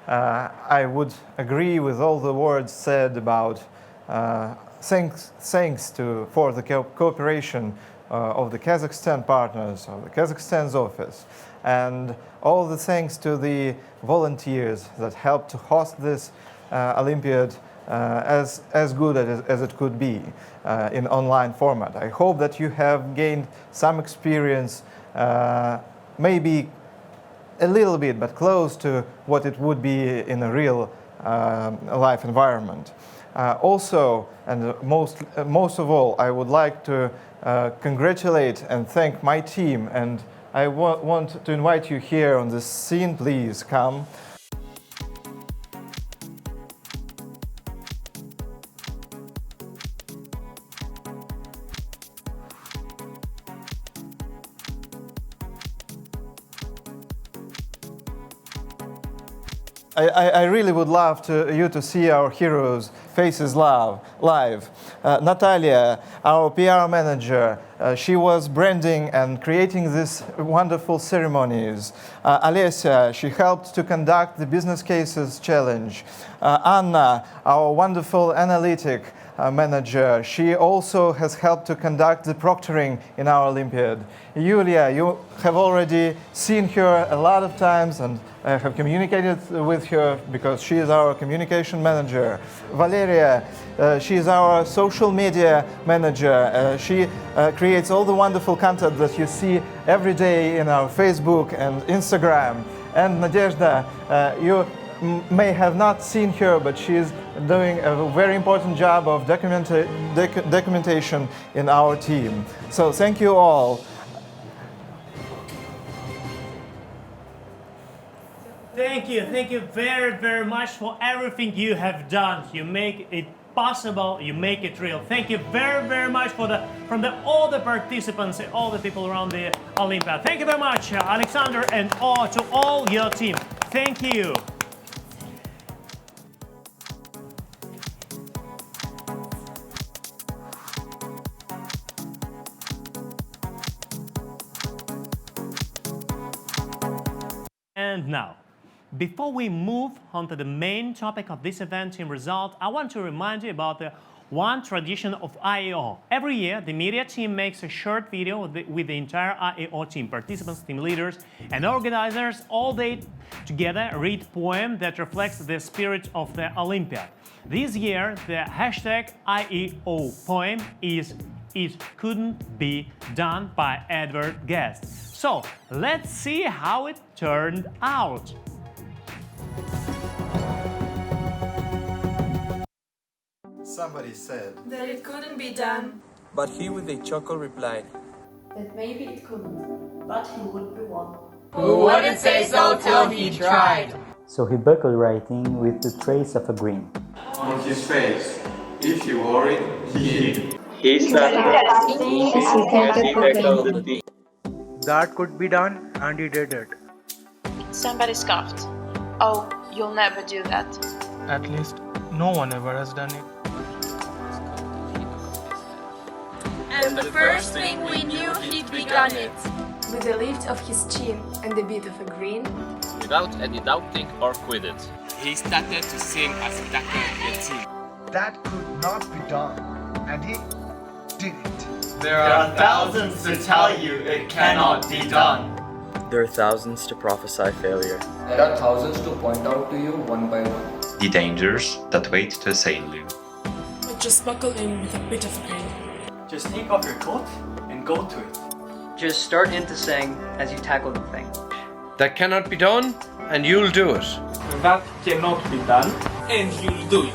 I would agree with all the words said about thanks for the cooperation of the Kazakhstan partners, of the Kazakhstan's office, and all the thanks to the volunteers that helped to host this Olympiad as good as it could be in online format. I hope that you have gained some experience, maybe a little bit, but close to what it would be in a real life environment. Also, and most of all, I would like to congratulate and thank my team, and I want to invite you here on the scene. Please come. I really would love you to see our heroes' faces live. Natalia, our PR manager, she was branding and creating these wonderful ceremonies. Alessia, she helped to conduct the business cases challenge. Anna, our wonderful analytic manager, she also has helped to conduct the proctoring in our Olympiad. Yulia, you have already seen her a lot of times and have communicated with her because she is our communication manager. Valeria, she is our social media manager. She creates all the wonderful content that you see every day in our Facebook and Instagram. And Nadezhda, you may have not seen her, but she is doing a very important job of documentation in our team. So thank you all. Thank you very, very much for everything you have done. You make it possible, you make it real. Thank you very, very much from all the participants and all the people around the Olympiad. Thank you very much, Alexander, and to all your team. Thank you. And now, Before we move on to the main topic of this event team result, I want to remind you about the one tradition of IEO. Every year, the media team makes a short video with the entire IEO team, participants, team leaders, and organizers. All day together read a poem that reflects the spirit of the Olympiad. This year, the hashtag IEO Poem is "It Couldn't Be Done" by Edward Guest. So, let's see how it turned out. Somebody said that it couldn't be done, but he with a chuckle replied that maybe it couldn't, but he would be one. Who wouldn't say so till he tried? So he buckled writing with the trace of a grin on his face. If he worried, he started that could be done, and he did it. Somebody scoffed. Oh, you'll never do that. At least no one ever has done it. And the first thing we knew, he'd begun it. With a lift of his chin and a bit of a grin. Without any doubting or quitting. He started to sing as a ducker the team. That could not be done, and he did it. There are thousands to tell you it cannot be done. There are thousands to prophesy failure. There are thousands to point out to you one by one. The dangers that wait to assail you. But just buckle in with a bit of a grin. Just take off your coat and go to it. Just start into saying as you tackle the thing. That cannot be done, and you'll do it. That cannot be done, and you'll do it.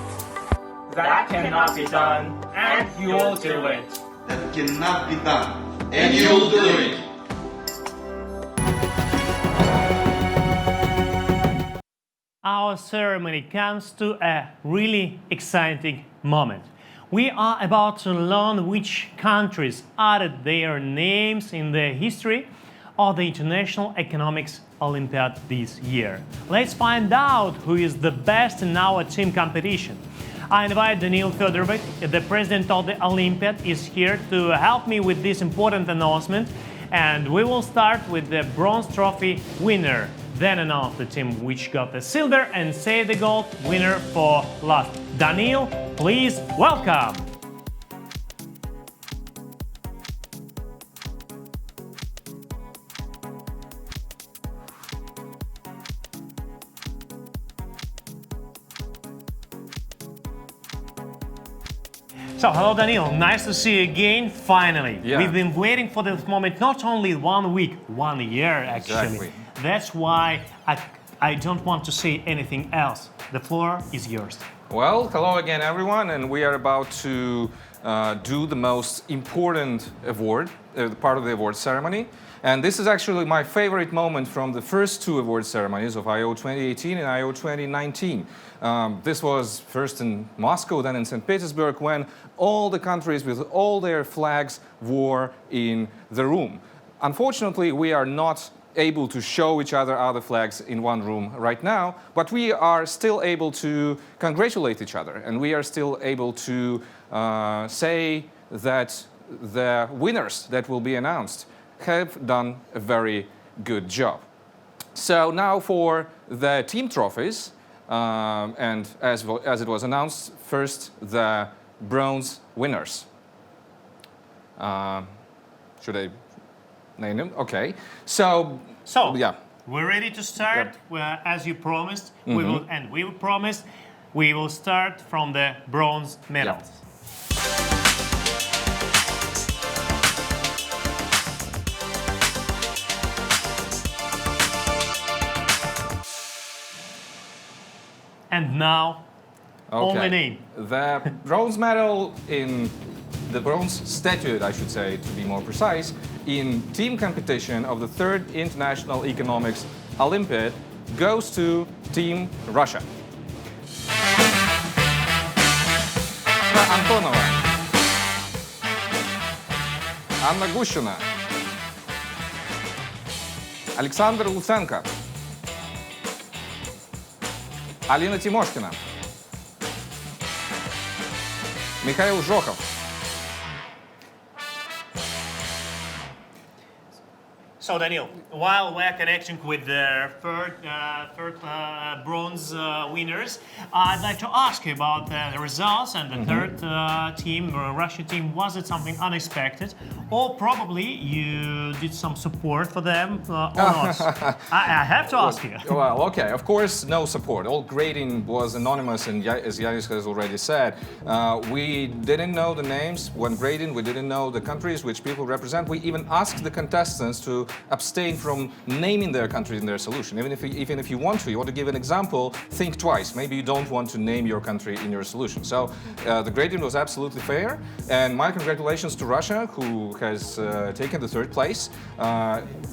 That cannot be done, and you'll do it. That cannot be done, and you'll do it. Our ceremony comes to a really exciting moment. We are about to learn which countries added their names in the history of the International Economics Olympiad this year. Let's find out who is the best in our team competition. I invite Danil Fedorovykh, the president of the Olympiad, is here to help me with this important announcement. And we will start with the bronze trophy winner, then announce the team which got the silver and save the gold winner for last. Danil, please welcome. So, hello Danil, nice to see you again, finally. Yeah. We've been waiting for this moment not only 1 week, 1 year actually. Exactly. That's why I don't want to say anything else. The floor is yours. Well, hello again everyone, and we are about to do the most important award, part of the award ceremony. And this is actually my favorite moment from the first two award ceremonies of IEO 2018 and IEO 2019. This was first in Moscow, then in St. Petersburg, when all the countries with all their flags were in the room. Unfortunately, we are not able to show each other flags in one room right now, but we are still able to congratulate each other, and we are still able to say that the winners that will be announced have done a very good job. So now for the team trophies, and as it was announced, first the bronze winners. Should I name them? Okay. So yeah. We're ready to start. Yep. Well, as you promised, we will start from the bronze medals. Yep. And now, only name. The bronze medal in the bronze statuette, I should say, to be more precise, in team competition of the third International Economics Olympiad goes to Team Russia. Antonova, Anna Gushina, Alexander Lutsenko, Alina Timoshkina, Mikhail Zhokhov, So, Danil, while we're connecting with the third bronze winners, I'd like to ask you about the results and the third team, Russian team. Was it something unexpected, or probably you did some support for them or not? I have to ask you. Well, okay, of course, no support. All grading was anonymous, and as Janis has already said, we didn't know the names when grading. We didn't know the countries which people represent. We even asked the contestants to abstain from naming their country in their solution. Even if you want to give an example, think twice. Maybe you don't want to name your country in your solution. So the grading was absolutely fair, and my congratulations to Russia, who has taken the third place.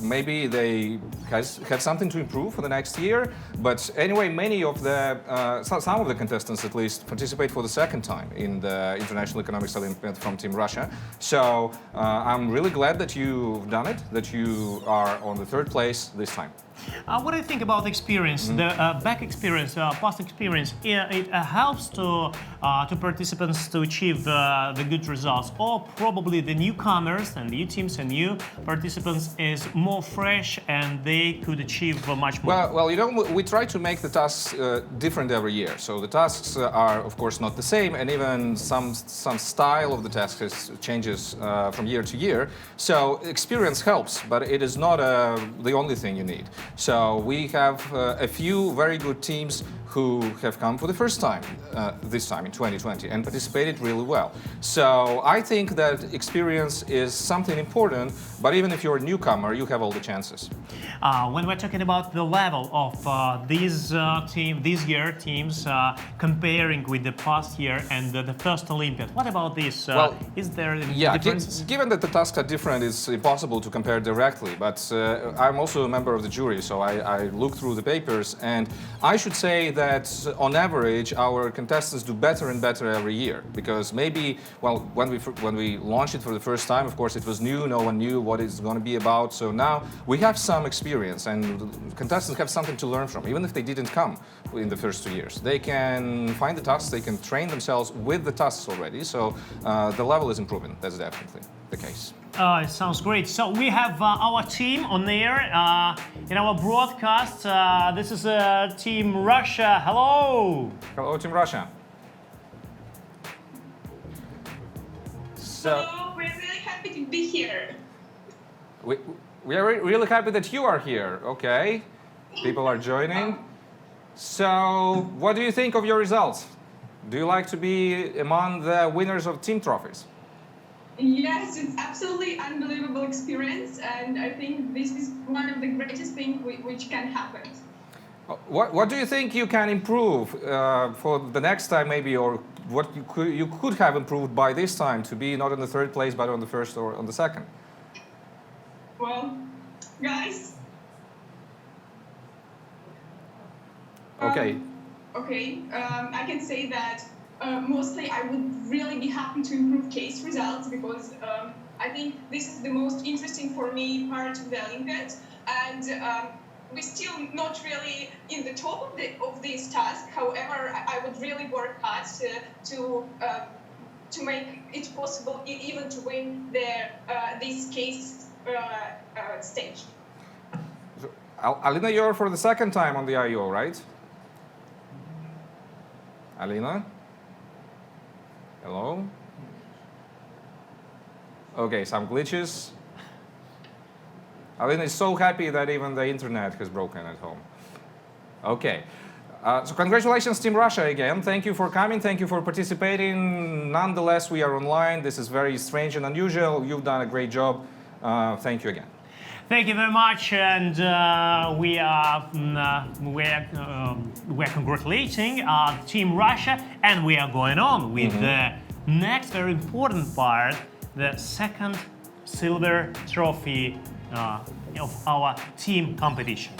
Maybe they have something to improve for the next year, but anyway, many of the some of the contestants at least participate for the second time in the International Economics Olympiad from Team Russia. So I'm really glad that you've done it, that you are on the third place this time. What do you think about the experience, the back experience, past experience? It helps to participants to achieve the good results, or probably the newcomers and new teams and new participants is more fresh and they could achieve much more? Well, you know, we try to make the tasks different every year. So the tasks are, of course, not the same, and even some style of the tasks changes from year to year. So experience helps, but it is not the only thing you need. So we have a few very good teams who have come for the first time this time in 2020 and participated really well. So I think that experience is something important, but even if you're a newcomer, you have all the chances. When we're talking about the level of this year teams comparing with the past year and the first Olympiad, what about this? Is there any differences? Given that the tasks are different, it's impossible to compare directly, but I'm also a member of the jury, so I look through the papers, and I should say that on average our contestants do better and better every year, because maybe, well, when we launched it for the first time, of course it was new, no one knew what it's going to be about, so now we have some experience and contestants have something to learn from, even if they didn't come in the first 2 years. They can find the tasks, they can train themselves with the tasks already, so the level is improving. That's definitely the case. It sounds great. So we have our team on there in our broadcast. This is Team Russia. Hello. Hello, Team Russia. So we're really happy to be here. We are really happy that you are here. Okay, people are joining. So, what do you think of your results? Do you like to be among the winners of team trophies? Yes, it's absolutely unbelievable experience, and I think this is one of the greatest things which can happen. What do you think you can improve for the next time, maybe, or what you could have improved by this time to be not in the third place, but on the first or on the second? Well, guys. Okay. I can say that mostly I would really be happy to improve case results, because I think this is the most interesting for me part of the Olympiad, and we're still not really in the top of this task. However, I would really work hard to make it possible even to win this case stage. So, Alina, you're for the second time on the IEO, right? Alina? Hello? Okay, some glitches. Alina is so happy that even the internet has broken at home. Okay. So congratulations, Team Russia, again. Thank you for coming. Thank you for participating. Nonetheless, we are online. This is very strange and unusual. You've done a great job. Thank you again. Thank you very much, and we're congratulating Team Russia, and we are going on with the next very important part, the second silver trophy of our team competition.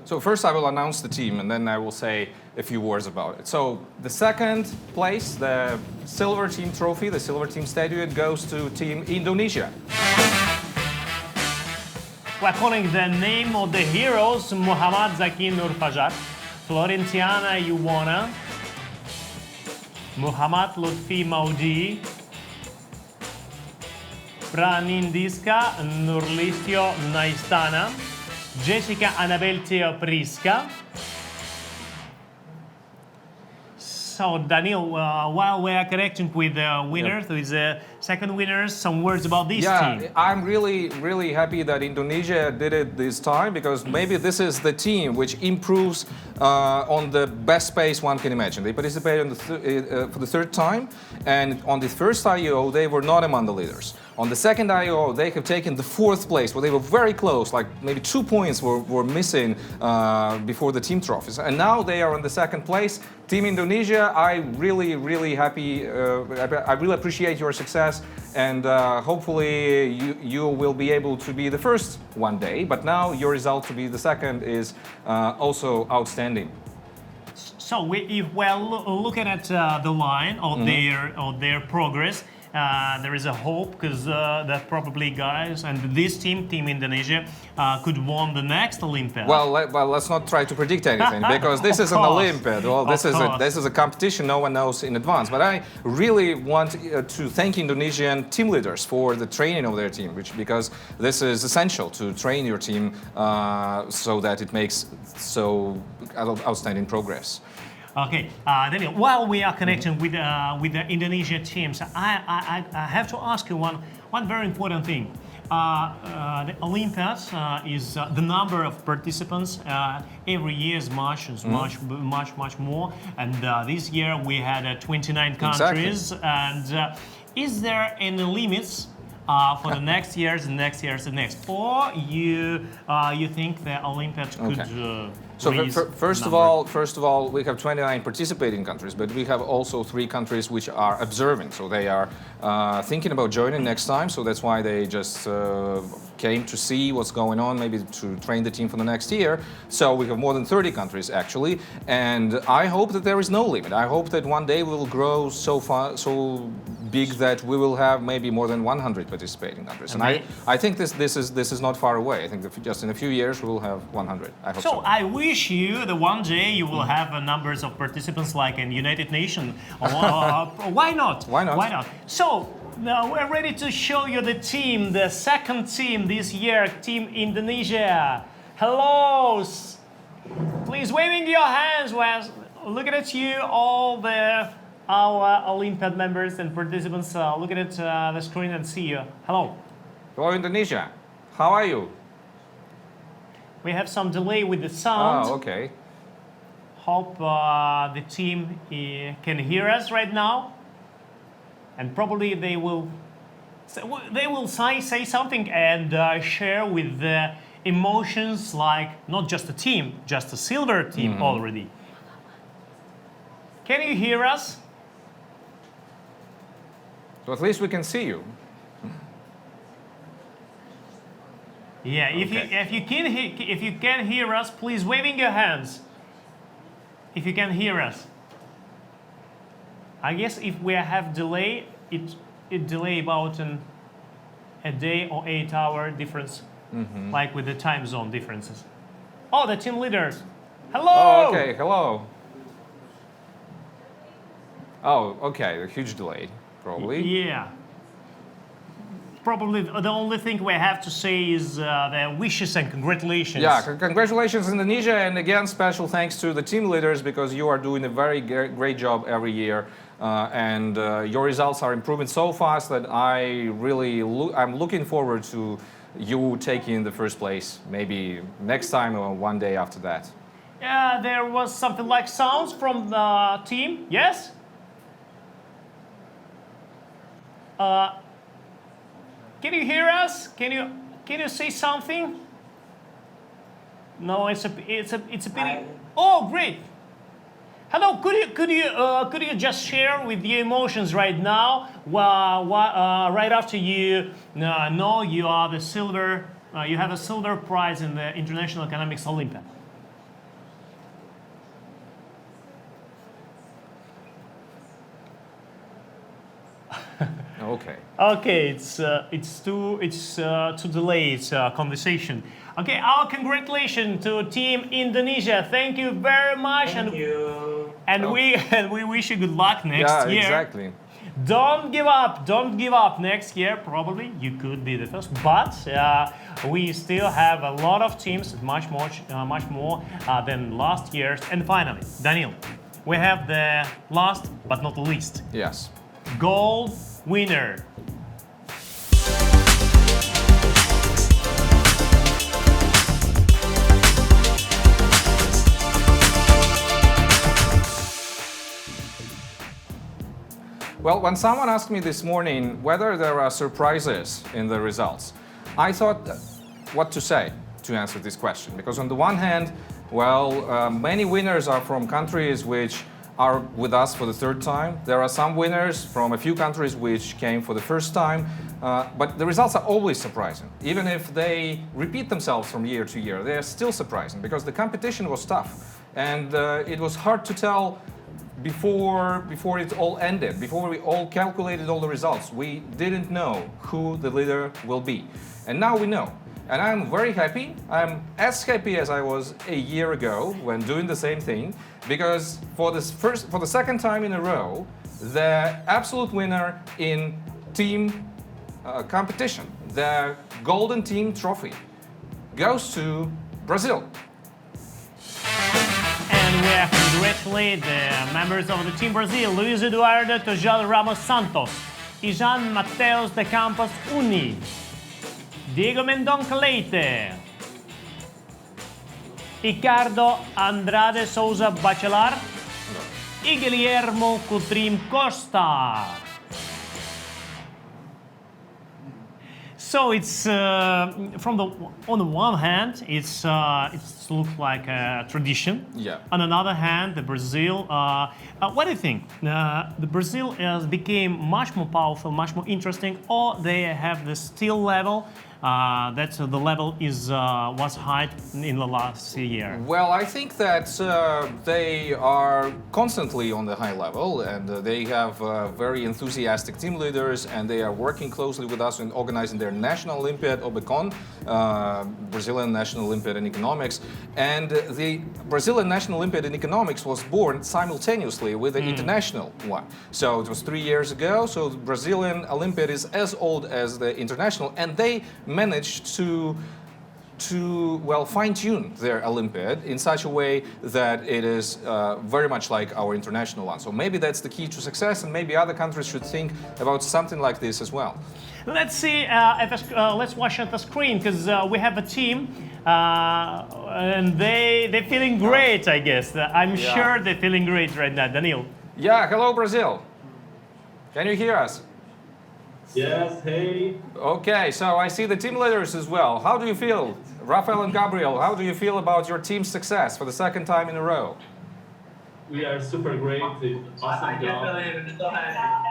So first I will announce the team, and then I will say a few words about it. So the second place, the silver team trophy, the silver team statuette, goes to Team Indonesia. We're calling the name of the heroes: Muhammad Zaki Nurfajar, Florentiana Ioana, Muhammad Lutfi Maudi, Pranindiska Nurlistio Naistana, Jessica Anabel Teo Priska. So, Danil, while we are connecting with the winners, with the second winners, some words about this team. I'm really happy that Indonesia did it this time, because maybe this is the team which improves on the best pace one can imagine. They participated for the third time, and on the first IEO they were not among the leaders. On the second IEO, they have taken the fourth place, where they were very close, like maybe 2 points were missing before the team trophies. And now they are in the second place. Team Indonesia, I really happy, I really appreciate your success, and hopefully you will be able to be the first one day, but now your result to be the second is also outstanding. So if we're looking at the line of their progress, there is a hope, because that probably guys and this team Indonesia, could win the next Olympiad. Well, let's not try to predict anything, because this is an Olympiad. Well, this is a competition no one knows in advance. But I really want to thank Indonesian team leaders for the training of their team, because this is essential to train your team so that it makes so outstanding progress. Okay, Daniel, while we are connecting with the Indonesia teams, I have to ask you one very important thing. The Olympiad is the number of participants every year is much more, and this year we had 29 countries. Exactly. And is there any limits for the next years and next, or you think the Olympiad could? So first of all, we have 29 participating countries, but we have also 3 countries which are observing. So they are thinking about joining next time. So that's why they just came to see what's going on, maybe to train the team for the next year. So we have more than 30 countries actually, and I hope that there is no limit. I hope that one day we will grow so big that we will have maybe more than 100 participating countries. And I think this is not far away. I think that just in a few years we will have 100. I hope so. I wish you that one day you will have numbers of participants like in United Nations. Why not? Why not? Why not? So now we're ready to show you the team, the second team this year, Team Indonesia. Hello! Please waving your hands. We're looking at you, all our Olympiad members and participants. Looking at the screen and see you. Hello. Hello, Indonesia. How are you? We have some delay with the sound. Oh, okay. Hope the team can hear us right now, and probably they will say something and share with the emotions, like not just a team, just a silver team already. Can you hear us? So at least we can see you. Yeah, if you can hear us, please waving your hands. If you can hear us. I guess if we have delay, it delay about a day or 8-hour difference, like with the time zone differences. Oh, the team leaders. Hello. Oh, okay. Hello. Oh, okay. A huge delay, probably. Yeah. Probably the only thing we have to say is the wishes and congratulations. Yeah, congratulations Indonesia, and again special thanks to the team leaders, because you are doing a very great job every year, and your results are improving so fast that I'm looking forward to you taking the first place, maybe next time or one day after that. Yeah, there was something like sounds from the team. Yes. Can you hear us? Can you say something? No, it's a pity. Oh, great! Hello, could you just share with your emotions right now? Right after you know you are the silver, you have a silver prize in the International Economics Olympiad. Okay. Okay, it's too delayed conversation. Okay, our congratulations to Team Indonesia. Thank you very much. Thank you. And we wish you good luck next year. Yeah, exactly. Don't give up. Don't give up. Next year, probably you could be the first, but we still have a lot of teams, much more than last year's. And finally, Danil, we have the last but not the least. Yes. Gold winner. Well, when someone asked me this morning whether there are surprises in the results, I thought what to say to answer this question. Because on the one hand, well, many winners are from countries which are with us for the third time. There are some winners from a few countries which came for the first time. But the results are always surprising. Even if they repeat themselves from year to year, they are still surprising because the competition was tough. And it was hard to tell before it all ended, before we all calculated all the results. We didn't know who the leader will be. And now we know. And I'm very happy. I'm as happy as I was a year ago when doing the same thing, because for the second time in a row, the absolute winner in team competition, the golden team trophy, goes to Brazil. And we congratulate the members of the Team Brazil, Luiz Eduardo Tojal Ramos Santos, Jean Mateus de Campos Uni, Diego Mendonça Leite, Ricardo Andrade Souza Bachelar, e Guilhermo Coutrim Costa. So it's on the one hand, it looks like a tradition. Yeah. On another hand, the Brazil. What do you think? The Brazil became much more powerful, much more interesting, or they have the still level that the level was high in the last year? Well, I think that they are constantly on the high level, and they have very enthusiastic team leaders, and they are working closely with us in organizing their National Olympiad, OBECON, Brazilian National Olympiad in Economics. And the Brazilian National Olympiad in Economics was born simultaneously with the international one. So it was 3 years ago, so the Brazilian Olympiad is as old as the international, and they managed to well fine-tune their Olympiad in such a way that it is very much like our international one. So maybe that's the key to success, and maybe other countries should think about something like this as well. Let's see. Let's watch at the screen, because we have a team, and they're feeling great. I guess I'm sure they're feeling great right now. Danil. Yeah. Hello, Brazil. Can you hear us? Yes, hey. Okay, so I see the team leaders as well. How do you feel? Rafael and Gabriel, how do you feel about your team's success for the second time in a row? We are super great. Awesome I can't job. believe it. So happy.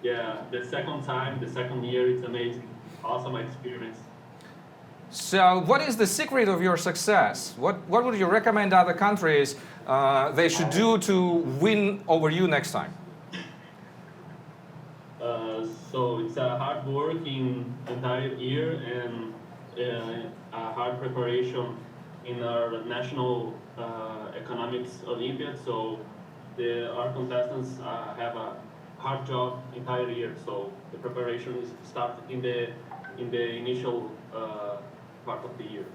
Yeah, the second time, the second year, it's amazing. Awesome experience. So what is the secret of your success? What would you recommend other countries they should do to win over you next time? So it's a hard work in entire year and a hard preparation in our national economics Olympiad. So our contestants have a hard job entire year. So the preparation is started in the initial part of the year.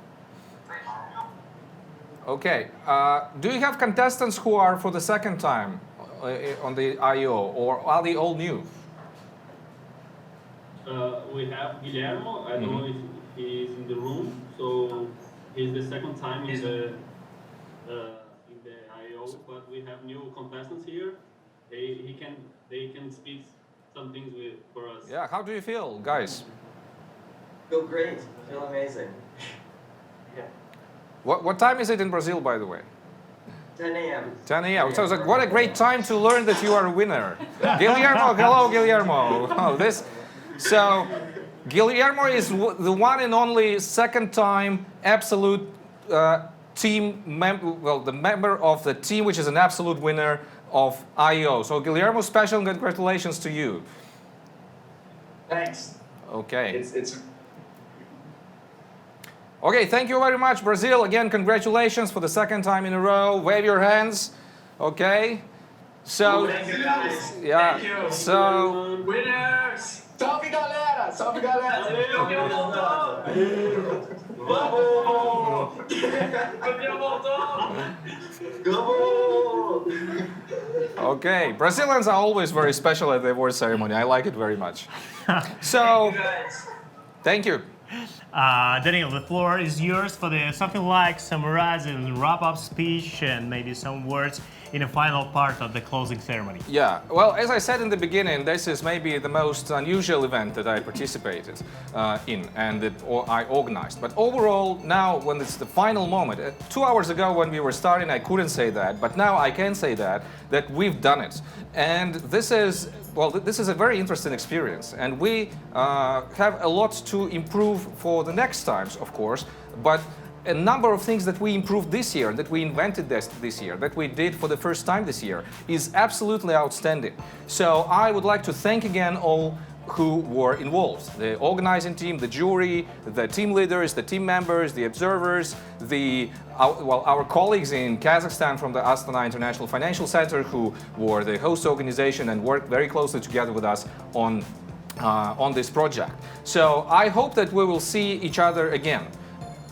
Okay. Do you have contestants who are for the second time on the IEO, or are they all new? We have Guilhermo. I don't know if he's in the room. So he's the second time in the IEO, but we have new contestants here. They can speak some things for us. Yeah. How do you feel, guys? Feel great. Feel amazing. Yeah. What time is it in Brazil, by the way? 10 a.m. 10 a.m. So it's like, what a great time to learn that you are a winner. Guilhermo, hello, Guilhermo. Oh, this. So, Guilhermo is the one and only second-time absolute team member. Well, the member of the team which is an absolute winner of IEO. So, Guilhermo, special congratulations to you. Thanks. Okay. It's Okay, thank you very much, Brazil. Again, congratulations for the second time in a row. Wave your hands. Okay. So, thank you guys. yeah. Thank you. So, Winners! Salve galera! Salve galera! Vamos! okay, Brazilians are always very special at the award ceremony. I like it very much. So, thank you. Danil, the floor is yours for something like summarizing wrap-up speech and maybe some words in the final part of the closing ceremony. Yeah, well, as I said in the beginning, this is maybe the most unusual event that I participated in and that I organized. But overall, now when it's the final moment, 2 hours ago when we were starting, I couldn't say that, but now I can say that we've done it. And this is, well, this is a very interesting experience, and we have a lot to improve for the next times, of course, but a number of things that we improved this year, that we invented this year, that we did for the first time this year, is absolutely outstanding. So I would like to thank again all who were involved. The organizing team, the jury, the team leaders, the team members, the observers, our colleagues in Kazakhstan from the Astana International Financial Center who were the host organization and worked very closely together with us on this project. So I hope that we will see each other again.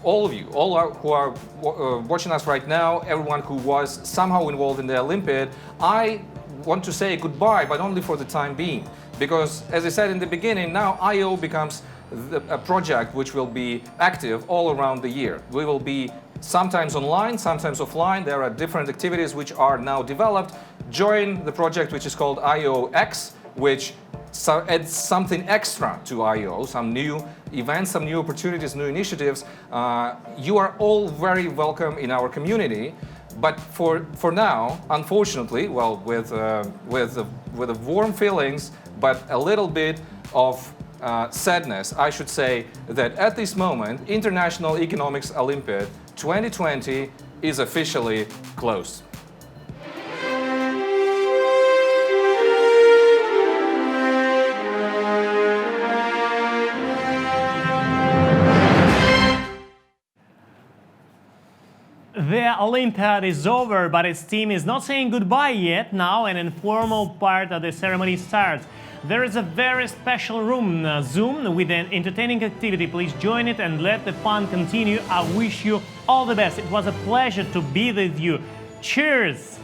All of you, who are watching us right now, everyone who was somehow involved in the Olympiad, I want to say goodbye, but only for the time being. Because, as I said in the beginning, now IEO becomes a project which will be active all around the year. We will be sometimes online, sometimes offline. There are different activities which are now developed. Join the project which is called IEO-X, which adds something extra to IEO, some new events, some new opportunities, new initiatives. You are all very welcome in our community, but for now, unfortunately, well, with warm feelings, but a little bit of sadness, I should say that at this moment, International Economics Olympiad 2020 is officially closed. The Olympiad is over, but its team is not saying goodbye yet. Now an informal part of the ceremony starts. There is a very special room, Zoom, with an entertaining activity. Please join it and let the fun continue. I wish you all the best. It was a pleasure to be with you. Cheers!